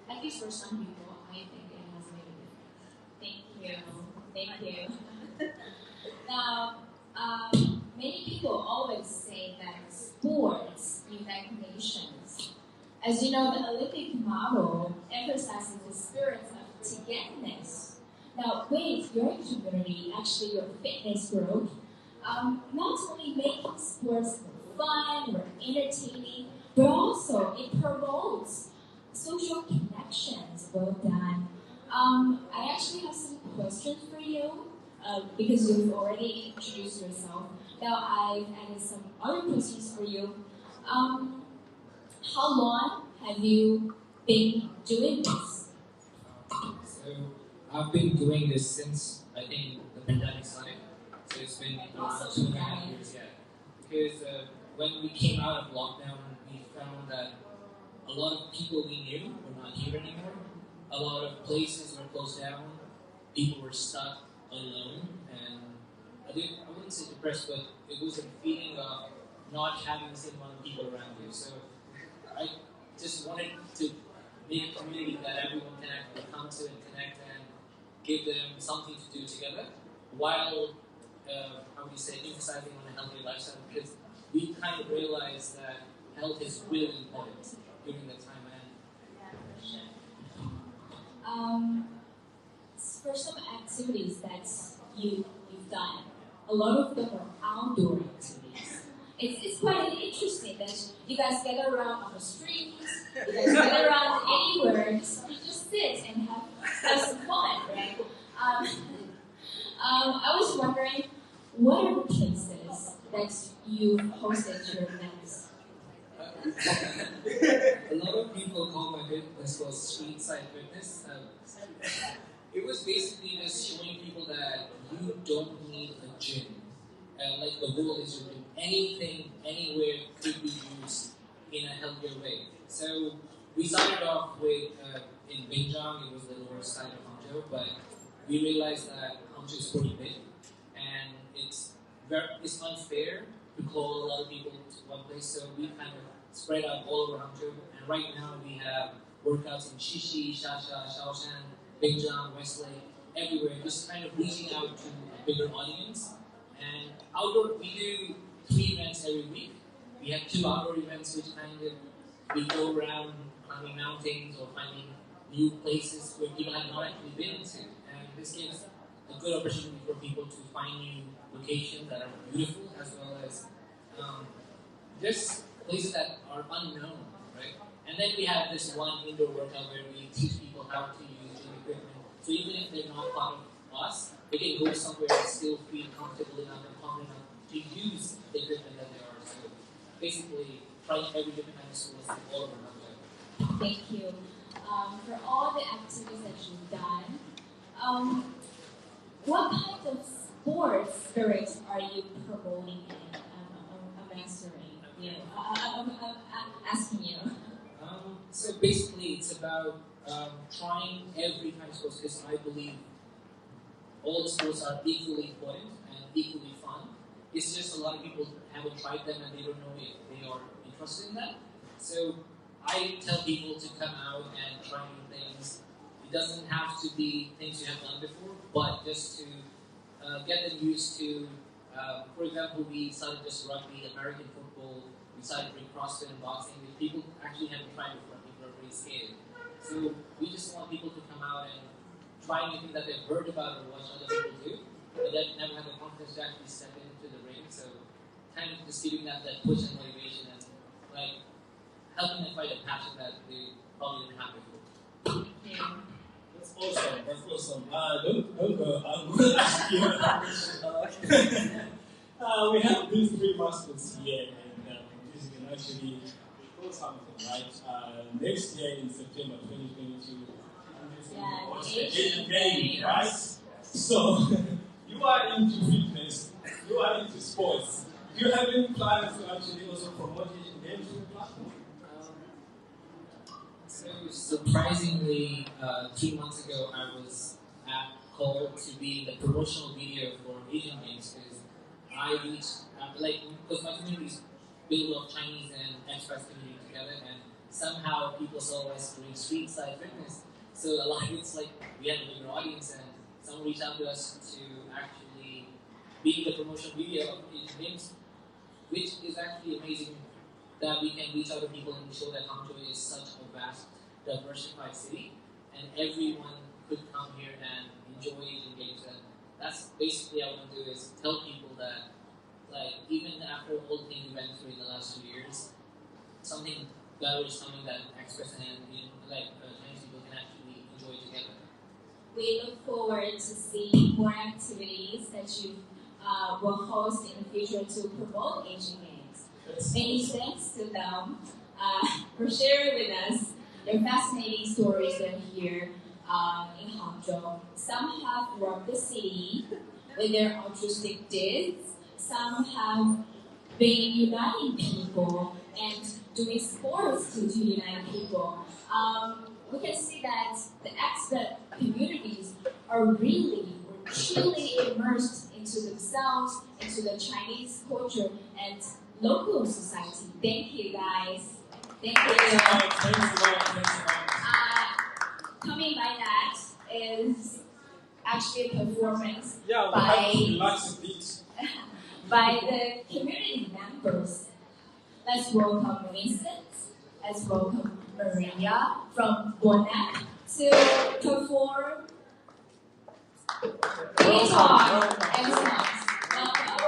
at least for some people, I think it has made a difference. Thank you. Now, many people always say that sports unite nations. As you know, the Olympic model emphasizes the spirit of togetherness. Now, with your community, actually your fitness group, not only making sports fun or entertaining, but also it promotes social connections. Well done. I actually have some questions for you because you've already introduced yourself. Now I've added some other questions for you. How long have you been doing this? So I've been doing this since I think the pandemic started. So it's been around 2.5 years yet. Because when we came out of lockdown, we found that a lot of people we knew were not here anymore. A lot of places were closed down. People were stuck alone, and I wouldn't say depressed, but it was a feeling of not having the same amount of people around you. So I just wanted to make a community that everyone can actually come to and connect and give them something to do together, while emphasizing on a healthy lifestyle, because we kind of realized that health is really important during that time. For some activities that you've done, a lot of them are outdoor activities. It's quite interesting that you guys get around on the streets, you guys get around anywhere, you just sit and have some fun, right? I was wondering, what are the places that you hosted your events? A lot of people call my fitness was street side fitness. It was basically just showing people that you don't need a gym. Like the world is your gym. Anything, anywhere could be used in a healthier way. So we started off with in Hangzhou. It was the lower side of Hangzhou, but we realized that Hangzhou is pretty big, and it's unfair to call a lot of people to one place. So we kind of spread out all over Hangzhou, and right now we have workouts in Xixi, Shasha, Shaoshan, Hangzhou, Westlake, everywhere, just kind of reaching out to a bigger audience. And outdoor, we do 3 events every week. We have 2 outdoor events, which kind of we go around climbing mountains or finding new places where people have not actually been to. And this gives a good opportunity for people to find new locations that are beautiful, as well as just places that are unknown, right? And then we have this one indoor workout where we teach people how to use gym equipment. So even if they're not part of us, they can go somewhere and still feel comfortable enough and confident enough to use the equipment that they are. So basically, trying every different kind of schools all over Hangzhou. Thank you. For all the activities that you've done, what kind of sports spirit are you promoting and mastering? I'm asking you. So basically, it's about trying every kind of sports, because I believe all the sports are equally important and equally fun. It's just a lot of people haven't tried them and they don't know if they are interested in that. So I tell people to come out and try new things. It doesn't have to be things you have done before, but just to get them used to, for example, we started just rugby, American football, we started doing CrossFit and boxing, which people actually haven't tried before, people are really scared. So we just want people to come out and try anything that they've heard about or watched other people do, but they never had the confidence to actually step into the ring. So kind of just giving that push and motivation and like helping them find a passion that they probably didn't have before. Yeah. That's awesome. That's awesome. Don't go. I'm going to ask you a question. We have these 3 masters here, and this can actually do something, right? Next year in September 2022, Asian Games, right? So, you are into fitness, you are into sports. Do you have any plans to actually also promote Asian Games to the platform? So surprisingly, 3 months ago, I was called to be the promotional video for Asian Games, because I reach, because my community is built of Chinese and expat community together, and somehow people saw us doing street side fitness. So a lot of it's like we have a bigger audience, and someone reached out to us to actually be the promotion video of Asian Games, which is actually amazing that we can reach out to people and show that Hangzhou is such a vast, diversified city, and everyone could come here and enjoy Asian Games. And that's basically what I want to do, is tell people that, like, even after all the things we went through in the last 2 years, something better is coming that express and Chinese people can actually enjoy together. We look forward to seeing more activities that you will host in the future to promote Asian Games. Many thanks to them for sharing with us their fascinating stories that are here in Hangzhou. Some have rocked the city with their altruistic deeds. Some have been uniting people and doing sports to unite people. We can see that the expat communities are truly immersed into themselves, into the Chinese culture and local society. Thank you, guys. Thank you. Coming by that is actually a performance by the community members. Let's welcome Vincent. Let's welcome Maria from Bonnet to perform guitar and songs. Welcome.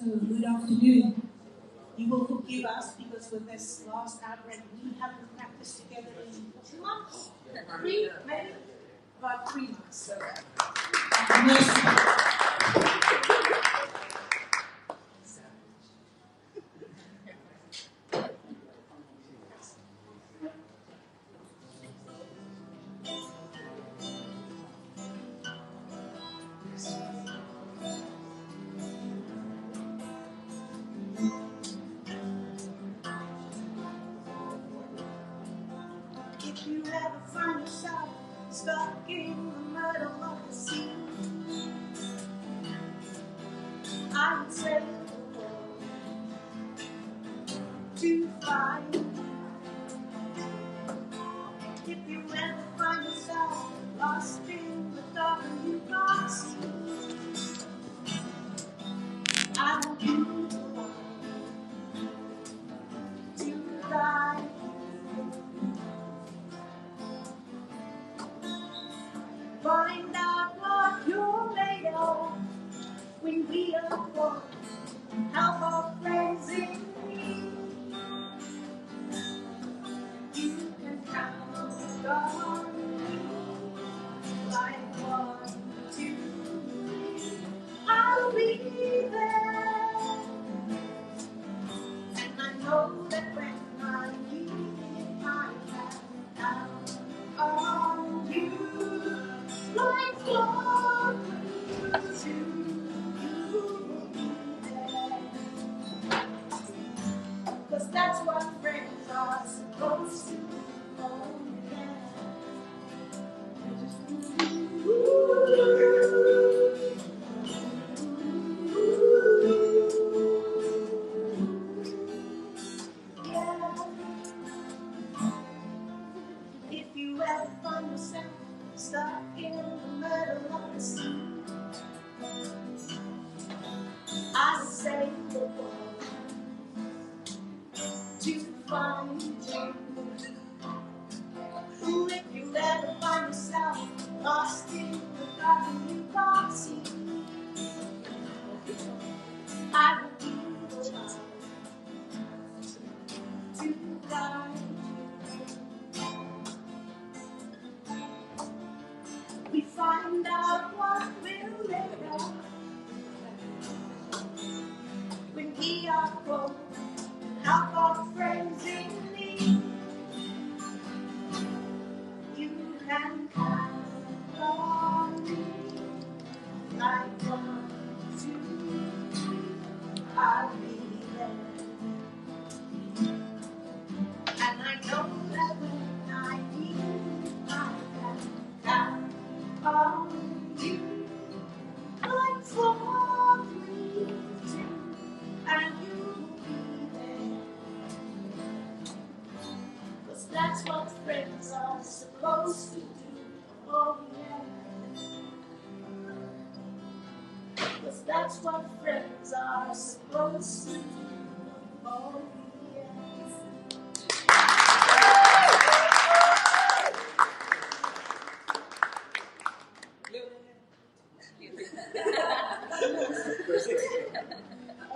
Good afternoon. You will forgive us because with this last outbreak, we haven't practiced together in 2 months? 3, maybe? About 3 months. If you ever find yourself stuck in the middle of the sea, I would say to find. If you ever find yourself lost in the dark and you can't see, I will be the one to guide. Find out what you're made of when we are one. Help our friends in need. You can count on me like 1, 2, 3. I'll be there, and I know that when I need it, I can count on you. Like one, 2, you will be there. 'Cause that's what friends are supposed to do. Oh, yeah. If you ever find yourself stuck in the middle of the sea, I say the word to find you. If you ever find yourself lost in the dark and find out what will later. When we are grown, help our friends in need. You can count on me. Like 1, 2, 3, I'll be there. And I know that when I need you, I can count on you. Like 4, 3, 2, and you'll be there. 'Cause that's what friends are supposed to do. Oh yeah. 'Cause that's what friends are supposed to do. Oh yes.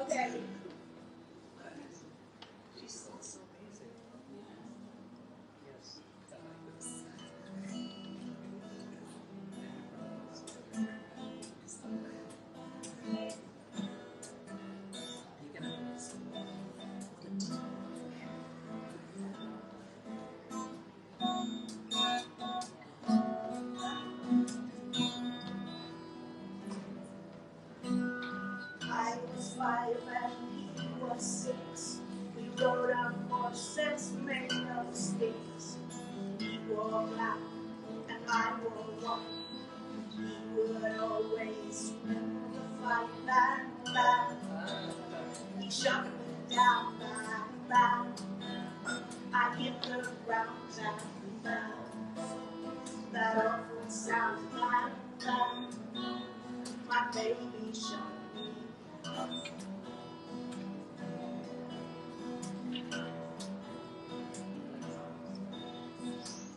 Okay. She's so amazing. Yes. I was 5 and he was 6. We rode on horses made of sticks. He wore black and I wore white. He would always win the fight. Bang, bang. He shot me down. Bang, bang. I hit the ground. Bang, bang. That awful sound. Bang, bang. My baby shot me.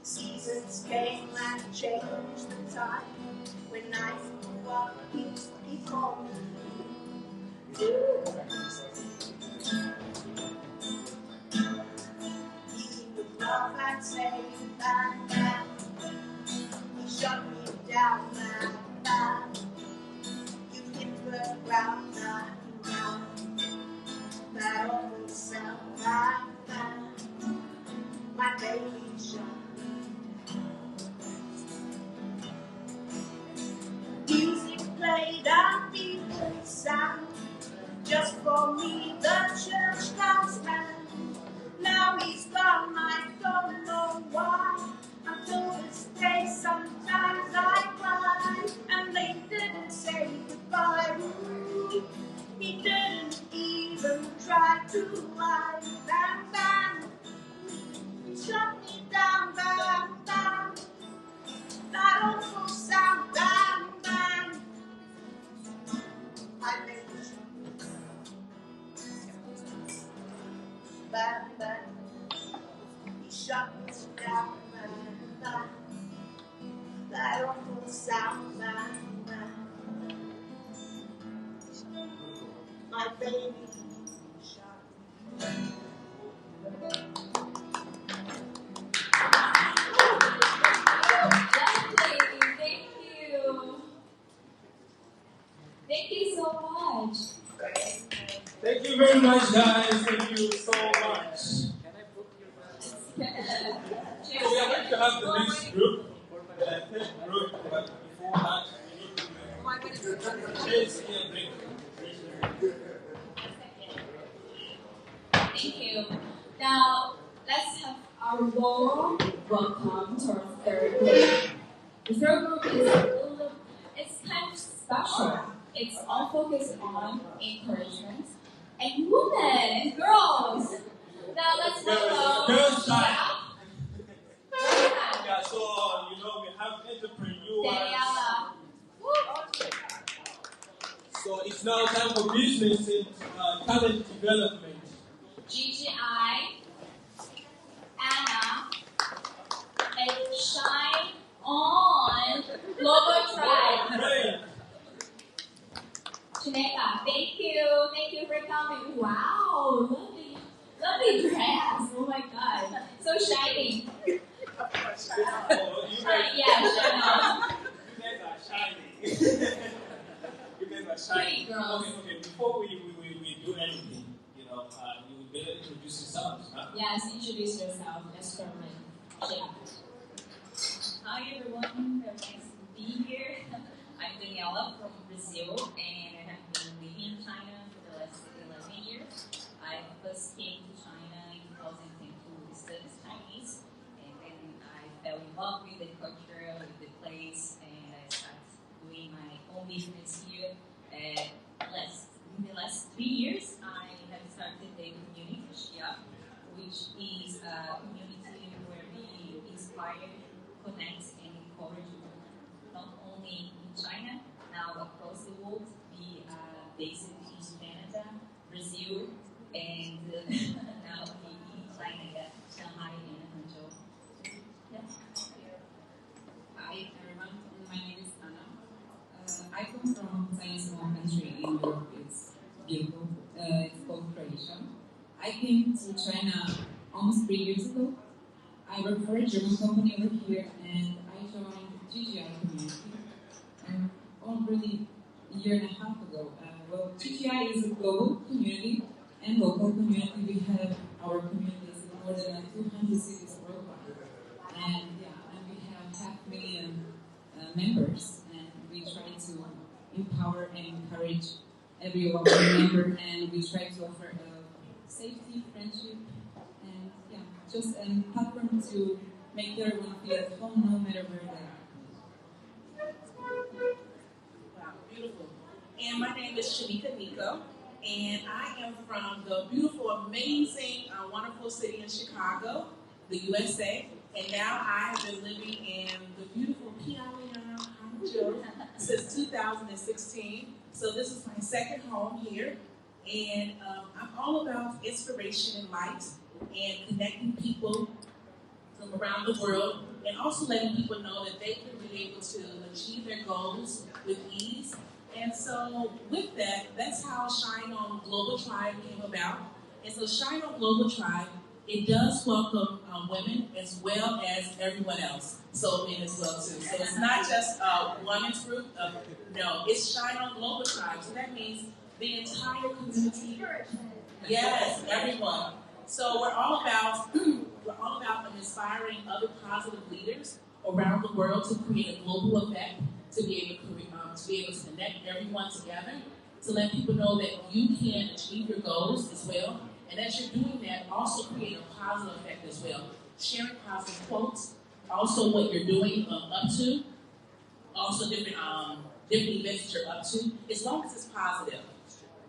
Seasons came and changed the time. When I grew up, he called me. He would love and say, bang, bang. He shut me down, bang, bang. You hit the ground, bang, bang. That awful sound, bang, bang. My baby shot. Music played and people sang. Just for me, the church bells rang. Now he's gone, I don't know why. Until this day, sometimes I cry. And they didn't say goodbye. Ooh, he didn't even try to lie. Bang, bang. He shut me down. Bang, bang. That awful sound. Bang, bang. I made the shot. Bang, bang. He shut me down. Bang, bang. That awful sound. Bang, bang. My baby shot me. Thank you so much. Thank you very much, guys. Thank you so much. So we are going to have the next group, the third group, but before that, we need to change the drink. Thank you. Now, let's have our warm welcome to our third group. The third group is it's kind of special. It's all focused on encouragement and women and girls. Now let's welcome. Girls time. Yeah, so we have entrepreneurs. Daniela. So it's now time for business and talent development. GGI, Anna, and Shine On Global Tribe. Shaneka, thank you for coming. Wow, lovely dress. Oh my God, so shiny. Yeah, Shaneka. girls. Okay. Before we do anything, you would better introduce yourselves, huh? Yes, introduce yourself. Let's start with Jia. Hi everyone, very nice to be here. I'm Daniela from Brazil and I have been living in China for the last 11 years. I first came to China in 2010 to study Chinese, and then I fell in love with the culture, with the place, and I started doing my own business here. In the last 3 years, I have started a community, Xia, which is a community where we inspire, connect, and encourage women, not only in China, now across the world. We are based in Canada, Brazil, and now in China, Shanghai and Hangzhou. Yeah. Hi everyone, my name is Anna. I come from a small country in Europe. It's beautiful. It's called Croatia. I came to China almost 3 years ago. I work for a German company over here, and I joined the GGI community already a year and a half ago. Well, GGI is a global community and local community. We have our communities in more than 200 cities worldwide. And we have 500,000 members, and we try to empower and encourage everyone member, and we try to offer safety, friendship, and just a platform to make everyone feel at home no matter where they are. Wow, beautiful. And my name is Shanika Nico, and I am from the beautiful, amazing, wonderful city in Chicago, the USA. And now I have been living in the beautiful Pyongyang, Hangzhou, since 2016. So this is my second home here. And I'm all about inspiration and light and connecting people from around the world, and also letting people know that they can be able to achieve their goals with ease. And so with that, that's how Shine On Global Tribe came about. And so Shine On Global Tribe, it does welcome women as well as everyone else, so men as well too. So it's not just a women's group. No, it's Shine On Global Tribe. So that means the entire community. Yes, everyone. So we're all about inspiring other positive leaders around the world to create a global effect, to be able to connect everyone together, to let people know that you can achieve your goals as well. And as you're doing that, also create a positive effect as well. Sharing positive quotes, also what you're doing up to, also different events that you're up to, as long as it's positive.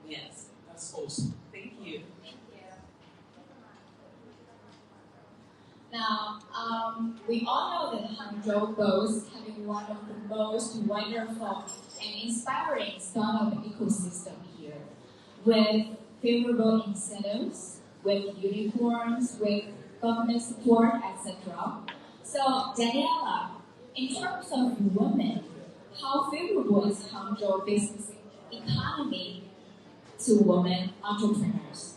Yes, that's awesome. Thank you. Now, we all know that Hangzhou boasts having one of the most wonderful and inspiring startup ecosystem here, with favorable incentives, with unicorns, with government support, etc. So, Daniela, in terms of women, how favorable is Hangzhou business economy to women entrepreneurs?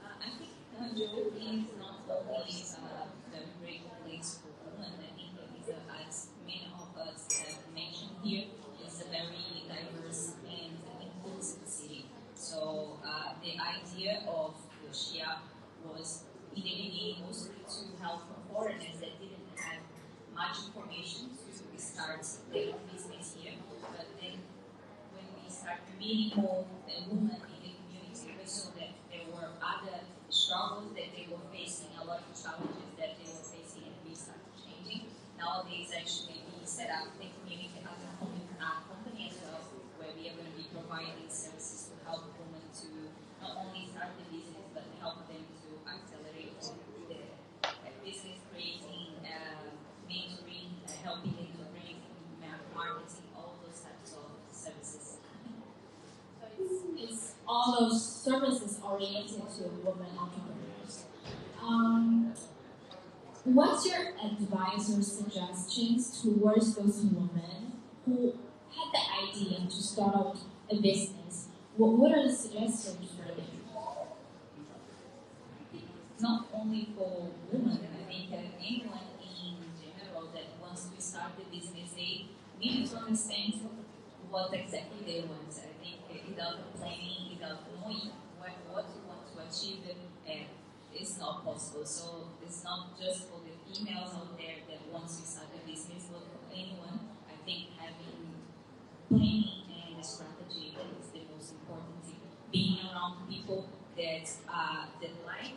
I think Hangzhou is not only a very great place for women. I think it is, as many of us have mentioned here, it's a very diverse and inclusive city. So the idea of the Xia was in the beginning mostly to help foreigners that didn't have much information to start their business here. But then when we started meeting more women in the community, we saw that there were other struggles that they were facing, a lot of challenges that they were facing, and we started changing. Nowadays, actually, we set up the community as a company as well, where we are going to be providing services to help women to not only start the business, but help them to accelerate the business, creating, mentoring, helping them to bring marketing, all those types of services. So it's all those services oriented to women entrepreneurs. What's your advice or suggestions towards those women who had the idea to start out a business? What are the suggestions for them? Not only for women, I think anyone in general that wants to start the business, they need to understand what exactly they want. I think without planning, without knowing what you want to achieve, it's not possible. So it's not just for the females out there that wants to start a business, but for anyone, I think having planning and strategy is the most important thing. Being around people that have like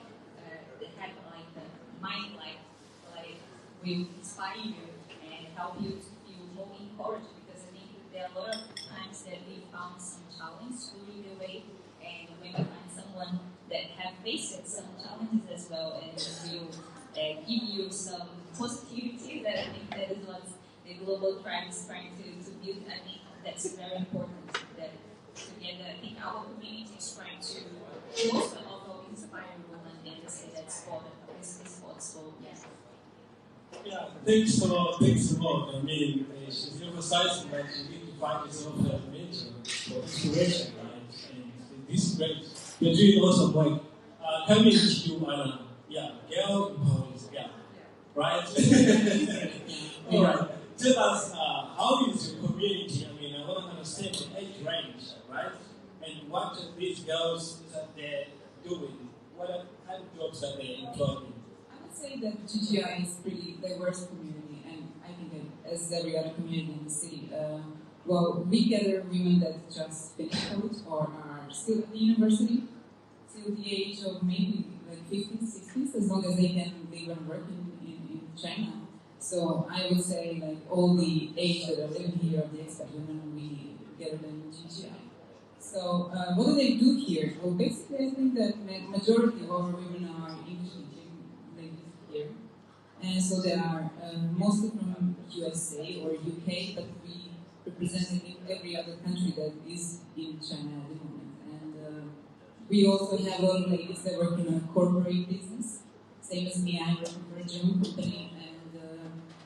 the mind like will inspire you and help you to feel more encouraged, because I think there are a lot of times that we found some challenge during the way, and when we find someone that have faced some challenges as well and will give you some positivity, that I think that is what the global tribe is trying to build. I think that's very important, that together I think our community is trying to also inspire women and say that sport is possible. Yes. Yeah, thanks a lot. I mean, she's emphasizing that you need to find yourself as a mentor for inspiration, right? And this is great. You're doing awesome work. Coming to you, Anna. Yeah, girl empowers girl, right? All right. Tell us, how is your community? I mean, I want to understand the age range, right? And what these girls that they're doing. What kind of jobs are they employed in? I would say that GGI is a pretty diverse community, and I think that as every other community in the city, we gather women that just finished college or are still at the university, till the age of maybe like 50s, 60s, as long as they can live and work in China. So I would say like all the age that are living here are the expat women, we gather them in GGI. So what do they do here? Well, basically I think that majority of our women are English-speaking ladies here. And so they are mostly from USA or UK, but we represent every other country that is in China at the moment. And we also have a lot of ladies that work in a corporate business. Same as me, I'm working for a German company. And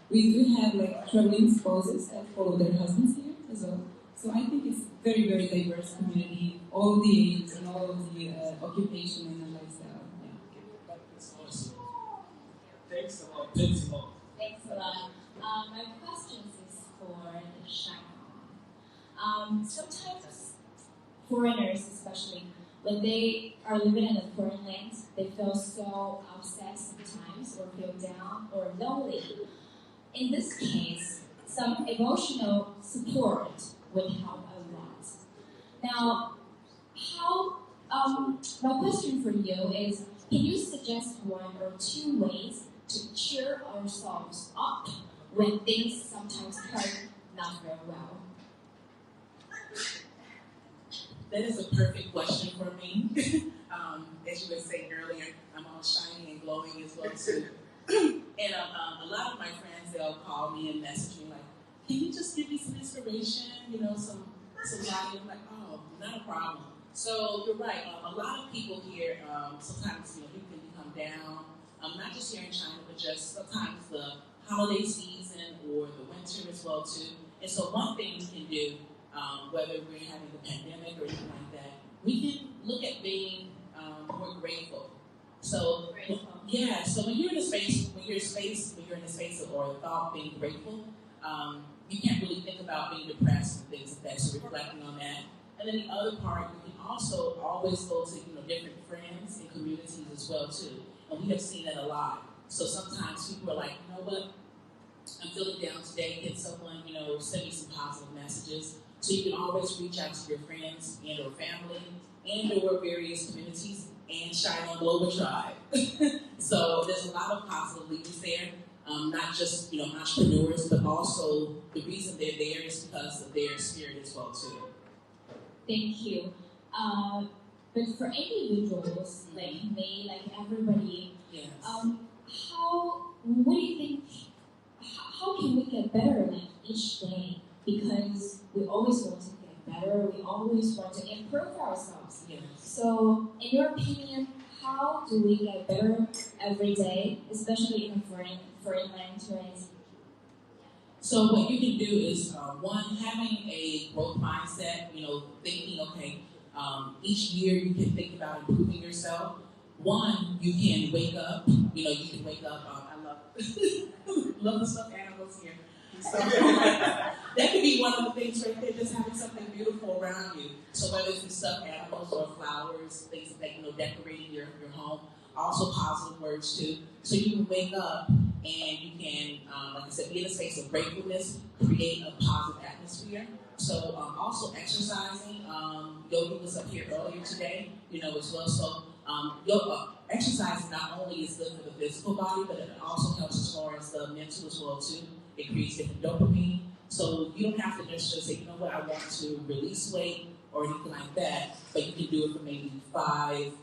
we do have like traveling spouses that follow their husbands here as well. So I think it's very, very diverse community, all the ages and all of the occupation and the lifestyle. Yeah. That's awesome. Thanks a lot. Thanks a lot. Thanks a lot. My question is for Shanghai. Sometimes foreigners, especially when they are living in a foreign land, they feel so upset sometimes, or feel down or lonely. In this case, some emotional support would help a lot. Now, my question for you is, can you suggest one or two ways to cheer ourselves up when things sometimes turn not very well? That is a perfect question for me. As you were saying earlier, I'm all shiny and glowing as well too. And a lot of my friends, they'll call me and message me like, can you just give me some inspiration, some value? I'm like, oh, not a problem. So you're right. A lot of people here, sometimes people can become down. Not just here in China, but just sometimes the holiday season or the winter as well too. And so one thing we can do, whether we're having the pandemic or anything like that, we can look at being more grateful. So yeah, so when you're in a space, when you're in a space of or thought being grateful, you can't really think about being depressed and things like that. So reflecting on that. And then the other part, you can also always go to different friends and communities as well too. And we have seen that a lot. So sometimes people are like, you know what, I'm feeling down today. Get someone, send me some positive messages. So you can always reach out to your friends and or family and or various communities and shine on Global Tribe. So there's a lot of positive leaders there, not just entrepreneurs, but also the reason they're there is because of their spirit as well too. Thank you. But for individuals like me, like everybody, yes. What do you think? How can we get better each day? Because we always want to get better. We always want to improve ourselves. Yes. So, in your opinion, how do we get better every day, especially in a foreign land, right? So what you can do is, one, having a growth mindset, thinking, okay, each year you can think about improving yourself. One, you can wake up, I love love the stuffed animals here. So that could be one of the things right there, just having something beautiful around you. So whether it's stuffed animals or flowers, things like, decorating your home, also positive words too. So you can wake up and you can, like I said, be in a space of gratefulness, create a positive atmosphere. So also exercising, yoga was up here earlier today, as well. So yoga, exercise not only is good for the physical body, but it also helps as far as the mental as well too. It creates different dopamine. So you don't have to necessarily say, I want to release weight or anything like that, but you can do it for maybe 5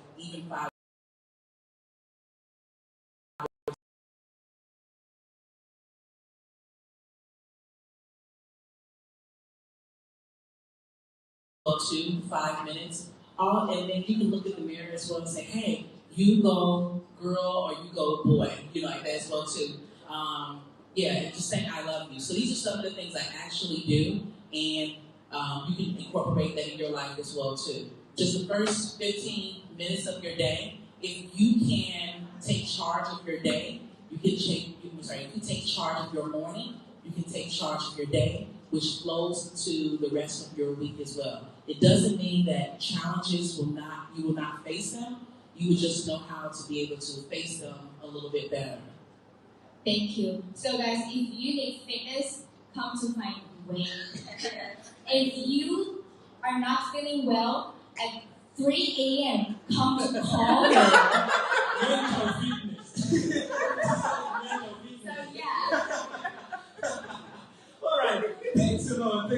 to 5 minutes. And then you can look at the mirror as well and say, hey, you go girl or you go boy, like that as well too. And just saying I love you. So these are some of the things I actually do, and you can incorporate that in your life as well too. Just the first 15 minutes of your day, if you can take charge of your day, you can take charge of your morning, you can take charge of your day, which flows to the rest of your week as well. It doesn't mean that challenges you will not face them. You will just know how to be able to face them a little bit better. Thank you. So guys, if you need fitness, come to find Wayne. If you are not feeling well at 3 a.m., come to call her. So yeah. All right. Thanks a lot.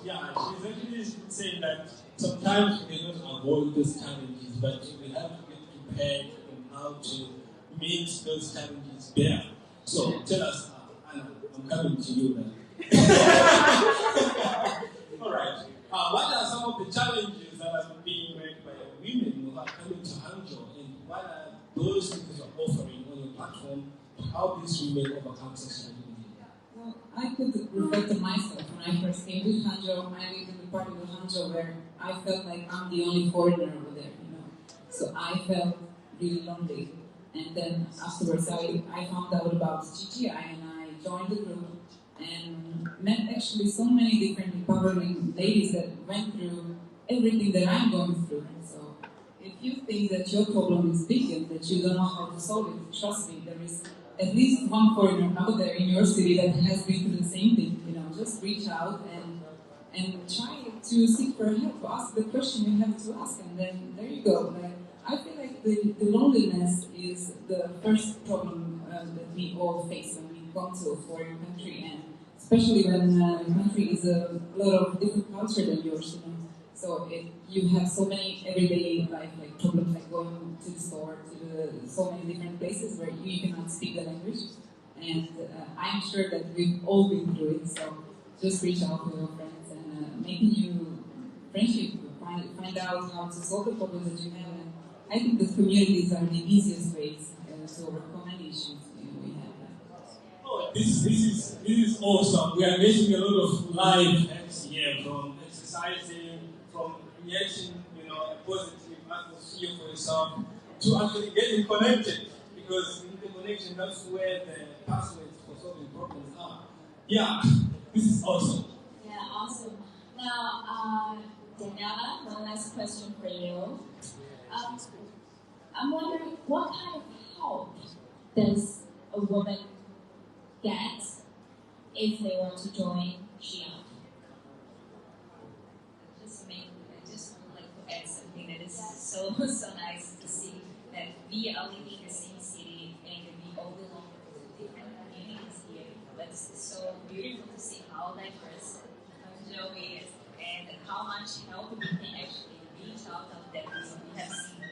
Yeah, she's actually saying that sometimes we cannot avoid those challenges, but we have to get prepared on how to meet those challenges better. So tell us, Anna, I'm coming to you now. All right. What are some of the challenges that are being met by women who are coming to Hangzhou, and what are those things you're offering on your platform to help these women overcome such challenges? Well, I could reflect on myself. When I first came to Hangzhou, I lived in the part of Hangzhou where I felt like I'm the only foreigner over there, So I felt really lonely. And then afterwards, I found out about GGI, and I joined the group and met actually so many different empowering ladies that went through everything that I'm going through. So if you think that your problem is big and that you don't know how to solve it, trust me, there is at least one foreigner out there in your city that has been through the same thing. Just reach out and try to seek for help, to ask the question you have to ask, and then there you go. I feel like the loneliness is the first problem that we all face when we come to a foreign country, and especially when the country is a lot of different culture than yours. So you have so many everyday life problems, like going to the store, to so many different places where you cannot speak the language. And I'm sure that we've all been through it. So just reach out to your friends and making you friendship, find out how to solve the problems that you have. And I think the communities are the easiest ways to overcome any issues we have. Oh, this is awesome. We are getting a lot of live hacks here, from exercising, from creating, a positive atmosphere for yourself, to actually getting connected. Because in the connection, that's where the passwords for solving problems are. Yeah, this is awesome. Yeah, awesome. Now, Daniela, one last question for you. I'm wondering, what kind of help does a woman get if they want to join Xia? I just would like to add something that is so nice to see, that we are living in the same city and we all belong to different communities here. But it's so beautiful to see how diverse Hangzhou is and how much help we can actually reach out of that. We have seen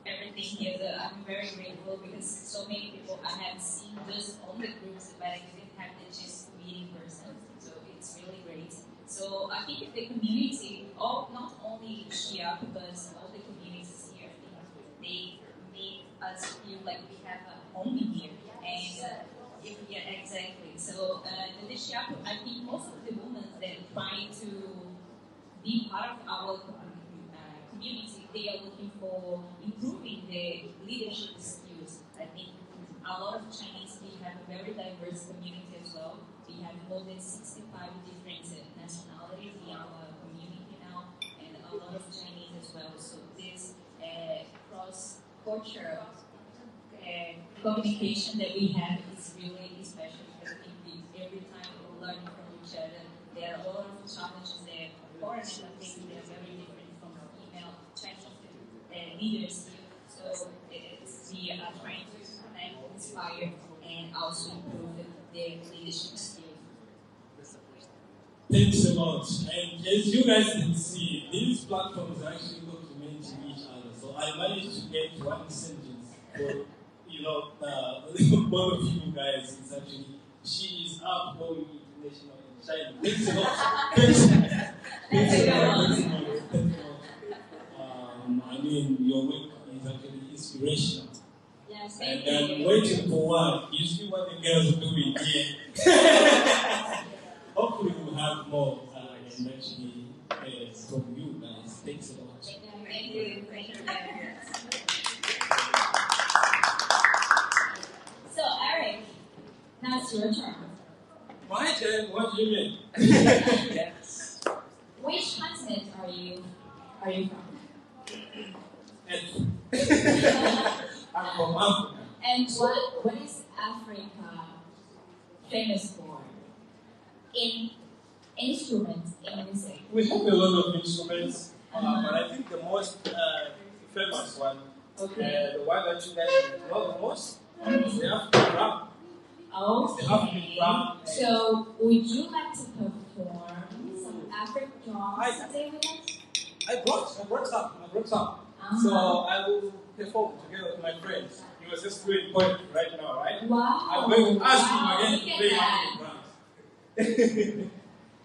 everything here. I'm very grateful because so many people I have seen just on the groups, but I didn't have the chance to meet in person. So it's really great. So I think the community, not only Xia, but all the communities here, they make us feel like we have a home here. And exactly. So the Xia, I think most of the women that try to be part of our community, they are looking for improving the leadership skills. I think a lot of Chinese, we have a very diverse community as well. well. We have more than 65 different nationalities in our community now, and a lot of Chinese as well. So this cross-cultural communication that we have is really special because I think every time we learn from each other. There are a lot of challenges there. Foreigners, I think they are very different from female Chinese leaders here. So we are trying to connect, inspire, and also improve their leadership skills. Thanks a lot. And as you guys can see, these platforms are actually complementing each other. So I managed to get one sentence for, both of you guys. It's actually, she is up going international in China. Thanks a lot. Thanks a lot. I mean, your work is actually inspirational. Yes, and I'm waiting for one. You see what the girls are doing here. Hopefully we'll have more and actually from you guys. Thanks a lot. Thank you. Thank you. So Eric, now it's your turn. My turn? What do you mean? Yes. Which continent are you from? I'm from Africa. And what is Africa famous for? In instruments, in music? We have a lot of instruments, but I think the most famous one, the one that you guys know the most, is the African drum. Oh, it's the African drum. So, would you like to perform some African drums today with us? I brought some. So I will perform together with my friends. He was just doing poetry right now, right? Wow. I'm going to ask him again to play African drums.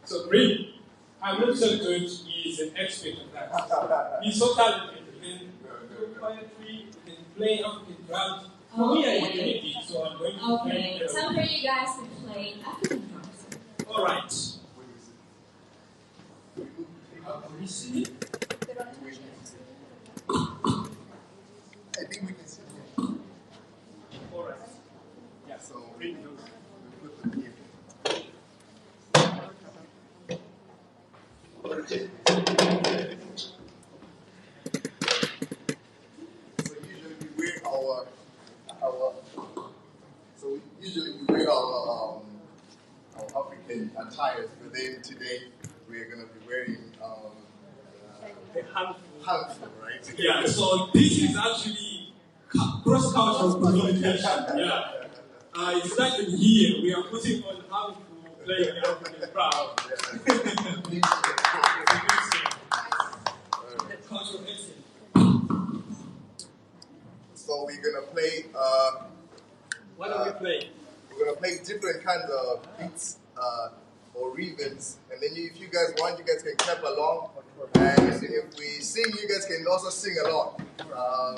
So Green, I'm not so good. He is an expert of that. He's so talented. He can do poetry, he can play African drums. For me, I can make it, so I'm going to play. Time for you guys to play African drums. All right. Can you see me? I think we can see here. All right. Yeah. So we put them here. So usually we wear our African attires, but then today we are going to be wearing the hanfu, right? Yeah, so this is actually cross-cultural communication. Yeah. It's like in here, we are putting on how to play the African crowd. So we're going to play... what are we playing? We're going to play different kinds of beats or rhythms. And then if you guys want, you guys can clap along. And if we sing, you guys can also sing along.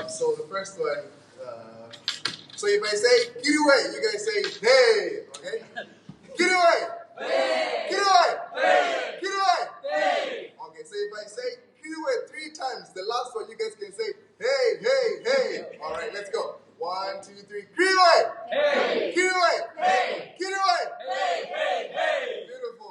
So the first one... so if I say, get away, you guys say, hey, okay? Get away! Hey! Get away! Hey! Get away! Hey! Okay, so if I say, get away 3 times, the last one you guys can say, hey, hey, hey. All right, let's go. 1, 2, 3, get away! Hey! Get away! Hey! Get away! Hey, hey, hey! Beautiful.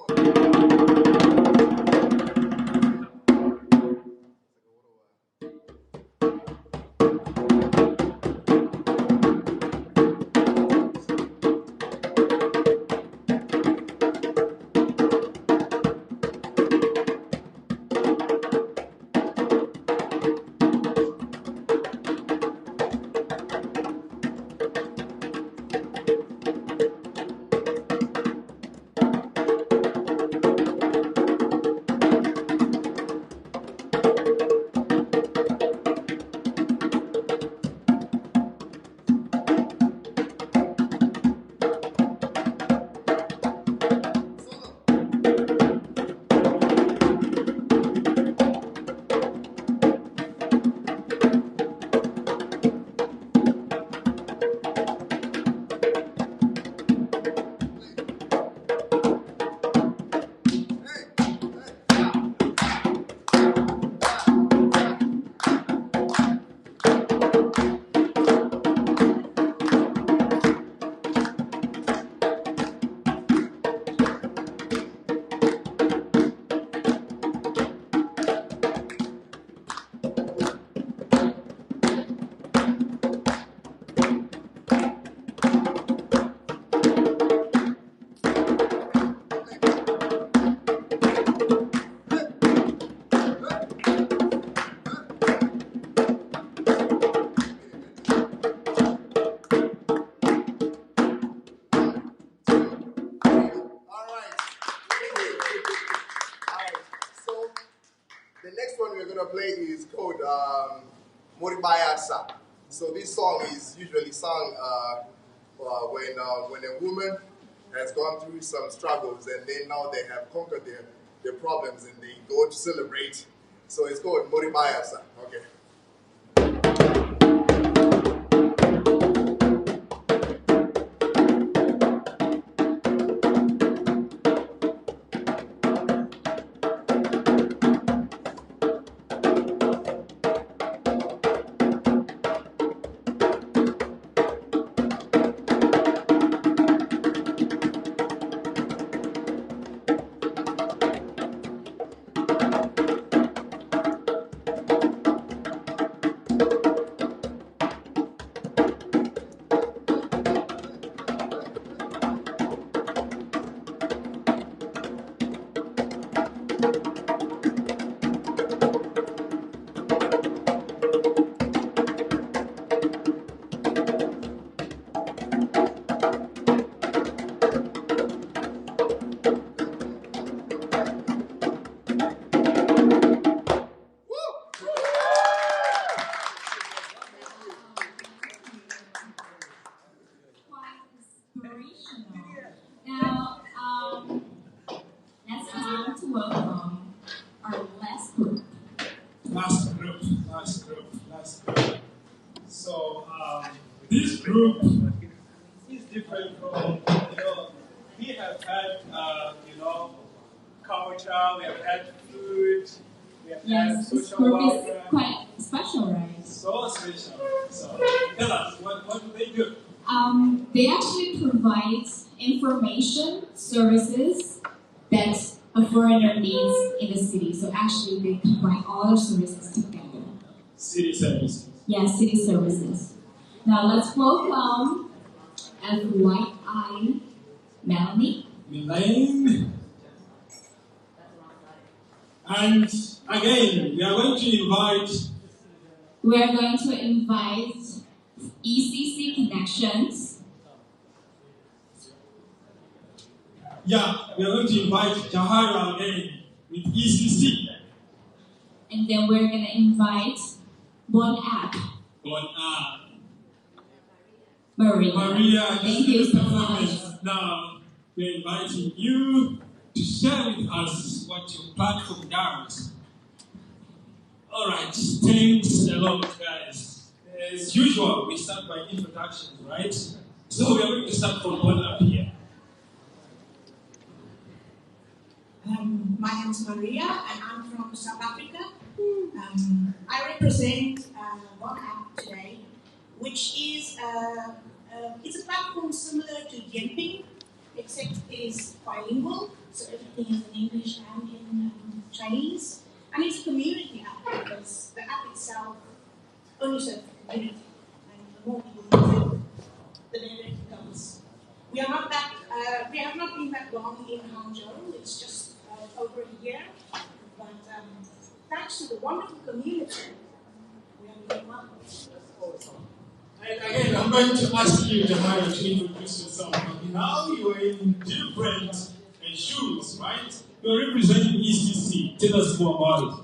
Moribayasa. So this song is usually sung when a woman has gone through some struggles and then now they have conquered their problems and they go to celebrate. So it's called Moribayasa. Okay. Now, let's begin to welcome our last group. Last group. So, this group is different from, we have had, culture, we have had food, we have had social welfare. This group is quite special, right? So special. So, tell us, what do they do? They actually provide information services that a foreigner needs in the city. So actually, they combine all their services together. City services. Yeah, city services. Now let's welcome as white-eyed Melanie. Elaine. And again, we are going to invite ECC Connections. Yeah, we are going to invite Jahara again with ECC. And then we're going to invite Bon App. Maria. Thank you so much. Now, we're inviting you to share with us what your platform does. All right, thanks a lot, guys. As usual, we start by introductions, right? So we are going to start from one up here. My name is Maria, and I'm from South Africa. I represent One App today, which is it's a platform similar to Genping, except it is bilingual, so everything is in English and in Chinese. And it's a community app because the app itself only serves the community, and the more people use it, the better it becomes. We have not been that long in Hangzhou. It's just over a year, but thanks to the wonderful community, we are doing well. And again, I'm going to ask you, Jahara, to introduce yourself. Now you are in different shoes, right? You're representing ECC. Tell us more about it.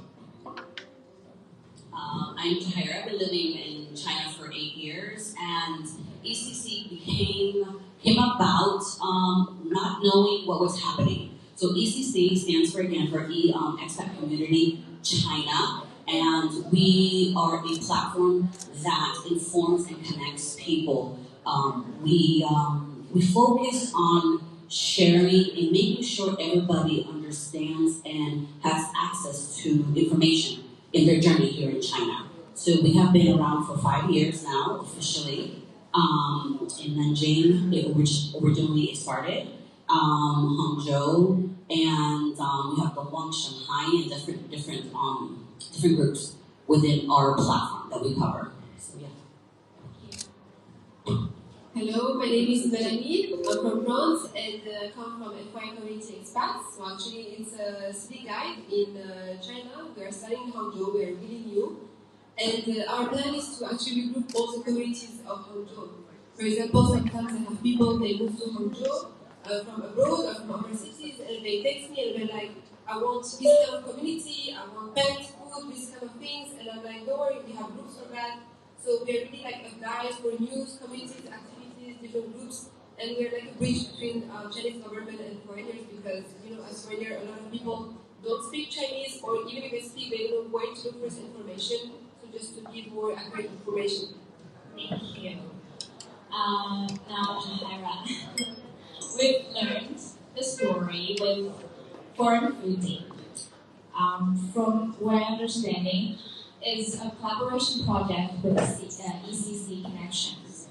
I'm Jahara. I've been living in China for 8 years, and ECC came about not knowing what was happening. So ECC stands for Expat Community China, and we are a platform that informs and connects people. We focus on sharing and making sure everybody understands and has access to information in their journey here in China. So we have been around for 5 years now, officially. In Nanjing, which originally it started, Hangzhou, and we have the Long Shanghai and different groups within our platform that we cover. So yeah. Hello, my name is Melanie. I'm from France and come from FY Community Expats. So actually, it's a city guide in China. We are studying in Hangzhou. We are really new. And our plan is to actually group all the communities of Hangzhou. For example, sometimes I have people, they move to Hangzhou from abroad or from other cities, and they text me and they're like, I want this kind of community, I want pet, food, good, these kind of things. And I'm like, don't worry, we have groups for that. So we're really like a guide for news, communities, activities, different groups. And we're like a bridge between Chinese government and foreigners because, as foreigners, a lot of people don't speak Chinese, or even if they speak, they don't know where to look for this information. So just to give more accurate information. Thank you. Now, Jahaira, we've learned the story with Foreign Food Day. From what I'm understanding, is a collaboration project with ECC Connections.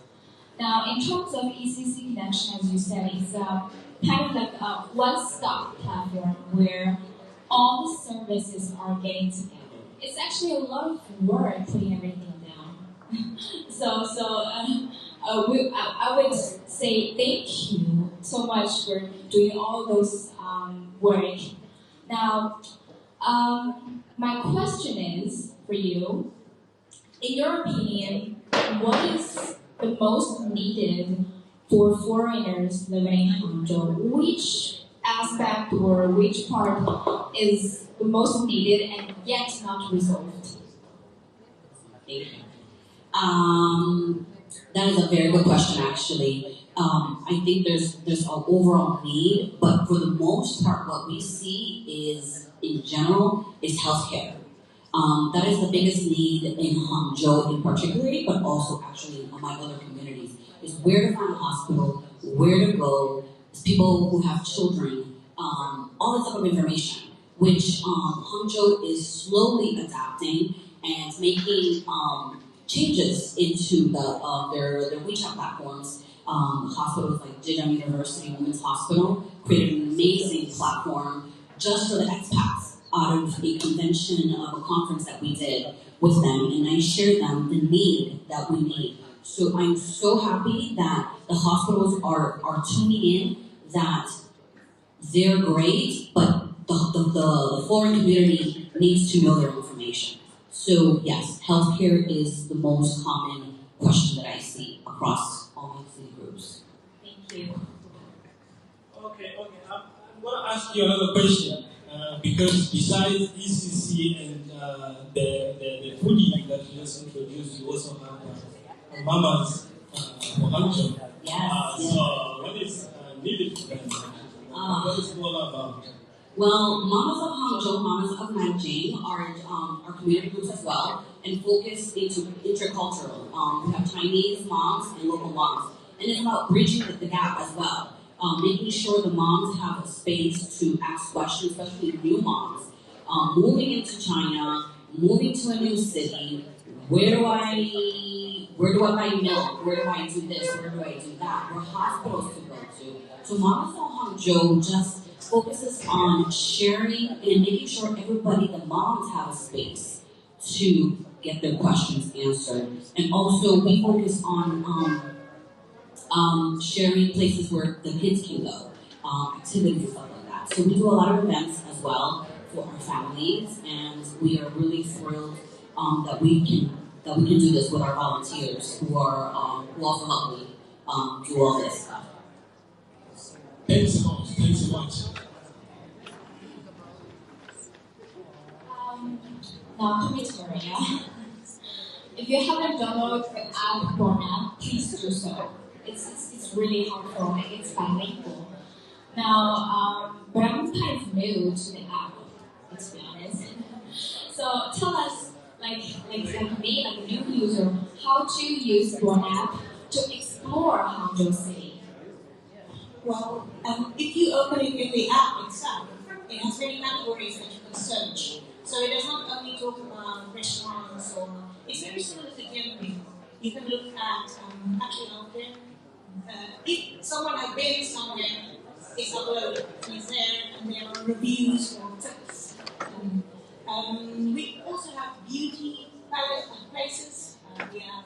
Now, in terms of ECC Connection, as you said, it's kind of like a one-stop platform where all the services are getting together. It's actually a lot of work putting everything down. I would say thank you so much for doing all those work. Now, my question is for you, in your opinion, what is the most needed for foreigners living in Hangzhou? Which aspect or which part is the most needed and yet not resolved? Thank you. That is a very good question, actually. I think there's an overall need, but for the most part, what we see is, in general, is healthcare. That is the biggest need in Hangzhou in particular, but also actually in my other communities, is where to find a hospital, where to go, people who have children, all this type of information, which Hangzhou is slowly adapting and making changes into their WeChat platforms. Hospitals like Zhejiang University Women's Hospital created an amazing platform just for the expats out of a convention of a conference that we did with them, and I shared them the need that we need. So I'm so happy that the hospitals are tuning in, that they're great, but the foreign community needs to know their information. So yes, healthcare is the most common question that I see across all my city groups. Thank you. Okay. I'm going to ask you another question. Because besides ECC and the foodie that you just introduced, you also have Mamas for Hangzhou. Yes. So what is needed for them? What is it all about? Well, Mamas of Hangzhou, Mamas of Nanjing are community groups as well, and focus into intercultural. We have Chinese moms and local moms, and it's about bridging the gap as well. Making sure the moms have a space to ask questions, especially new moms. Moving into China, moving to a new city, where do I buy milk? Where do I do this? Where do I do that? Where hospitals to go to? So Mamas of Hangzhou just focuses on sharing and making sure everybody, the moms, have a space to get their questions answered. And also we focus on sharing places where the kids can go, activities and stuff like that. So we do a lot of events as well for our families, and we are really thrilled that we can do this with our volunteers who also help me do all this stuff. Thanks so much. Now, coming to Maria. If you haven't downloaded the app for now, please do so. It's really helpful. It's bilingual. Now, but I'm kind of new to the app, let's be honest. So tell us, like me, like a new user, how to use your app to explore Hangzhou City. Well, if you open it in the app itself, it has many categories that you can search. So it does not only talk about restaurants or it's very similar to camping. You can look at actually out there. If someone has been somewhere, it's uploaded. It's there, and there are reviews or tips. We also have beauty places. We have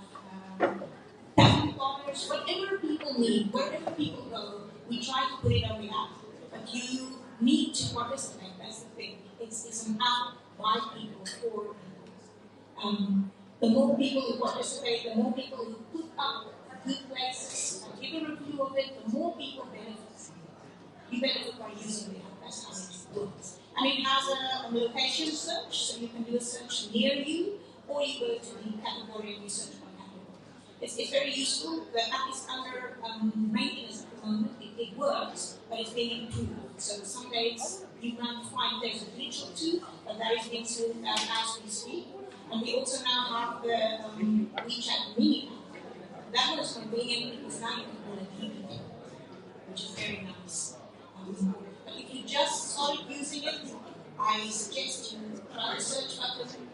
family corners. Whatever people need, wherever people go, we try to put it on the app. But you need to participate. That's the thing. It's an app by people for people. The more people who participate, the more people who put up good places and give a review of it, the more people benefit. You benefit by using the app. That's how it works. And it has location search, so you can do a search near you, or you go to the category and you search by category. It's very useful. The app is under maintenance at the moment. It works, but it's being improved. So some days you might find there's a glitch or two, but that is being smoothed out as we speak. And we also now have the WeChat mini app. That one is convenient because now you can call it TV, which is very nice. But if you just started using it, I suggest you try the search button,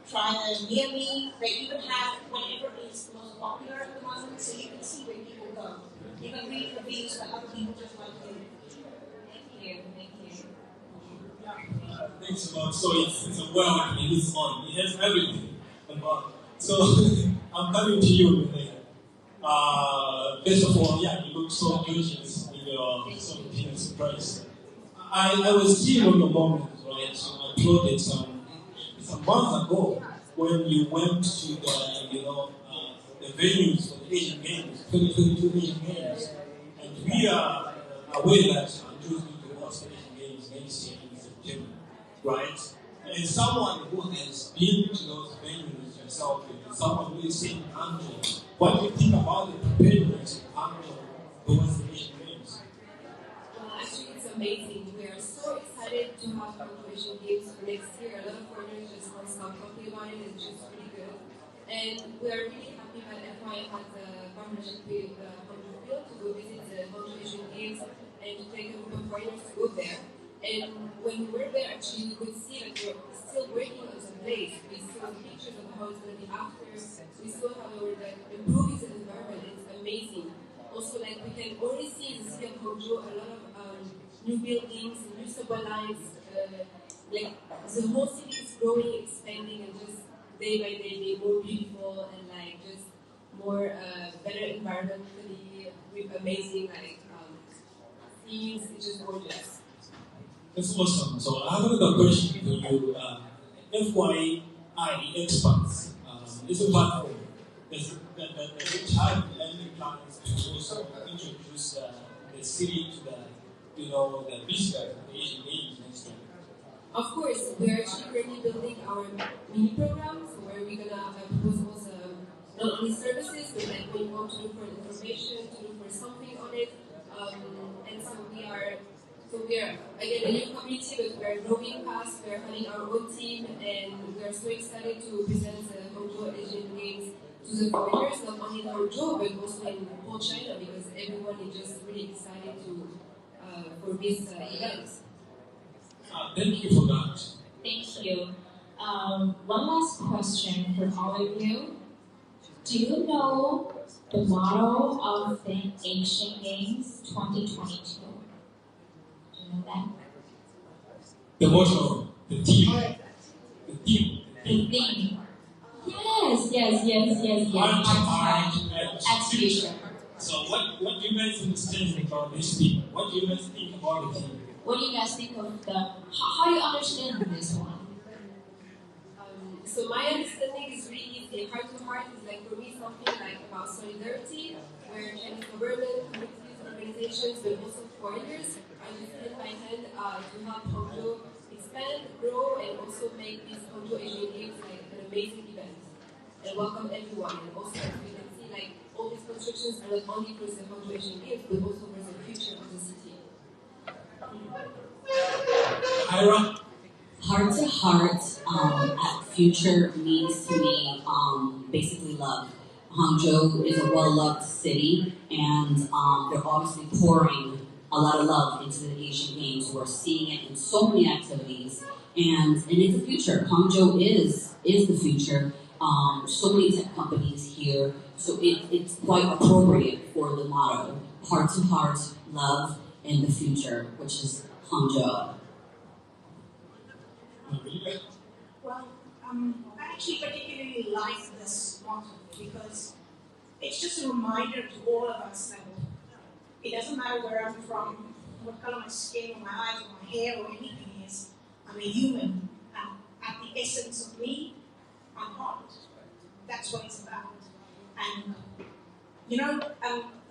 try near me. They even have whatever is the most popular at the moment, so you can see where people go. You can read reviews by other people just like you. Thank you. Thanks a lot. So it's a well, it's on. It has everything. So I'm coming to you with it. First of all, yeah, you look so gorgeous with your peanut surprise. I was seeing on your moment, right? So I told it some months ago when you went to the venues for the Asian Games, 2022 Asian Games, and we are aware that Hangzhou is going to host the Asian Games next year in September, right? And someone who has been to those venues yourself, someone who is saying Hangzhou, what do you think about the preparedness of Hangzhou towards the Asian Games? Well, actually, it's amazing. We are so excited to have Hangzhou Asian Games for next year. A lot of foreigners just want to stop talking about it. It's just really good. And we are really happy that FY has a partnership with Hangzhou Field to go visit the Hangzhou Asian Games and to take a group of foreigners to go there. And when we were there, actually, we could see that we're still working on some place. We saw pictures of how it's going to be after. We saw how we're improving the environment. It's amazing. Also, like, we can already see in the city of Hangzhou a lot of new buildings, new subway lines. Like, the whole city is growing, expanding, and just day by day being more beautiful and like just more better environmentally with amazing themes. It's just gorgeous. That's awesome. So I have another question for you. FYI Expats is a platform that have any plans to also introduce the city to the visitors of the Asian Games next year. Of course, we're actually currently building our mini programs where we're gonna propose not only services, but like when you want to look for information, to look for something on it, and so we are again a new community, but we are growing fast. We are having our own team, and we are so excited to present the Hangzhou Asian Games to the foreigners, not only in Hangzhou but also in whole China, because everyone is just really excited for this event. Thank you for that. Thank you. One last question for all of you. Do you know the motto of the Asian Games 2022? Do you know that? The motto, the theme. The theme. Yes. At future. So what do you guys understand about this theme? What do you guys think about the theme? What do you guys think of how do you understand this one? So my understanding is really easy. Heart to heart is like for me something like about solidarity, where Chinese government, communities, organizations, but also foreigners are just hand by hand to help Hangzhou expand, grow, and also make this Hangzhou Asian Games like an amazing event and welcome everyone. And also, as we can see, like all these constructions are not only for the Hangzhou Asian Games, but also for the future of the city. Ira? Heart to heart at future means to me basically love. Hangzhou is a well-loved city, and they're obviously pouring a lot of love into the Asian Games. We're seeing it in so many activities, and it's the future. Hangzhou is the future. So many tech companies here, so it's quite appropriate for the motto: heart to heart, love, and the future, which is Hangzhou. Well, I actually particularly like this motto because it's just a reminder to all of us that it doesn't matter where I'm from, what color my skin, or my eyes, or my hair, or anything is. I'm a human, and at the essence of me, I'm heart. That's what it's about. And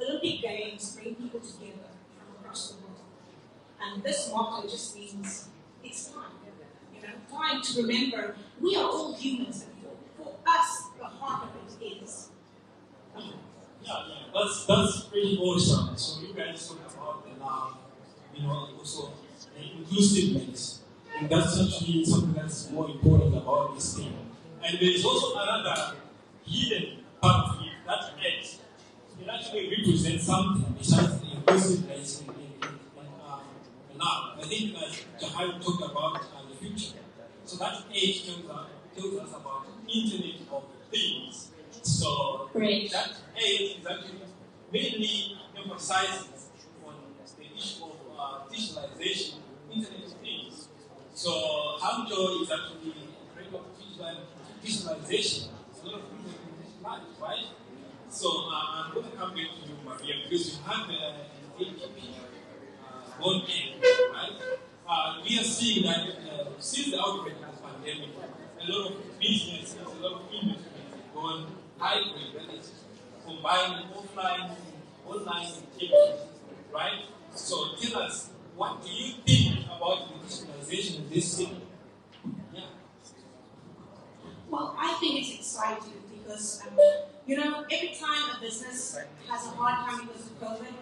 Olympic Games bring people together from across the world, and this motto just means it's time. trying to remember we are all humans, and for us, the heart of it is. That's pretty awesome. So you guys talk about the love, also the inclusiveness. And that's actually something that's more important about this thing. And there is also another hidden part of it, that edge. It actually represents something besides the inclusiveness in love. I think that Jahai talked about the future. So that edge tells us about Internet of Things. So that edge is actually mainly emphasizes on the issue of digitalization, Internet of Things. So Hangzhou is actually a great of digitalization. It's a lot of things that can digitalize, right? So I'm going to come back to you, Maria, because you have an APP on end, right? We are seeing that since the outbreak of the pandemic, a lot of businesses, a lot of industries have gone hybrid, that is combining offline and online activities, right? So tell us, what do you think about the digitalization of this city? Yeah. Well, I think it's exciting because, every time a business has a hard time because of COVID,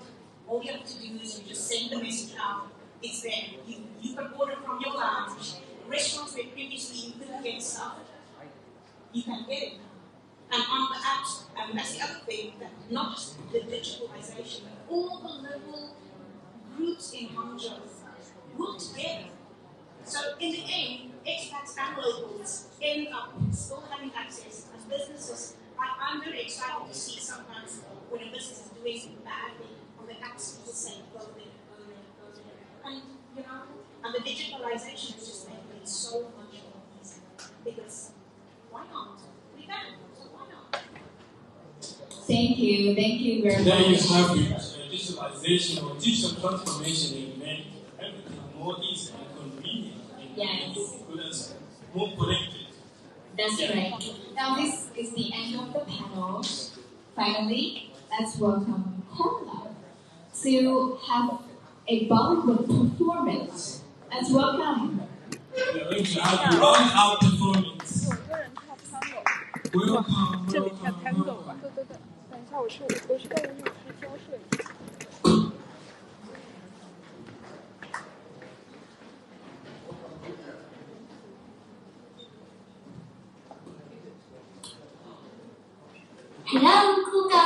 all you have to do is you just send the message out. It's there. You can order from your lounge. Restaurants where previously you couldn't get stuff, you can get it now. And on the apps, and that's the other thing, that not just the digitalization, but all the little groups in Hangzhou work together. So in the end, expats and locals end up still having access as businesses. I'm very excited to see sometimes when a business is doing badly on the apps, people say, go there, go there, go there. And, and the digitalization is just making it so much more easy. Because why not? We can, so why not? Thank you very much. There you have it, digitalization or digital transformation in made everything more easy and convenient. Yes. More connected. That's right. Now this is the end of the panel. Finally, let's welcome Carla to have a Bollywood performance. Let's welcome. We're going to have a round-out performance. Welcome. 这里跳 tango 吧。对。等一下，我去跟我女士交税。Hello, Kuga.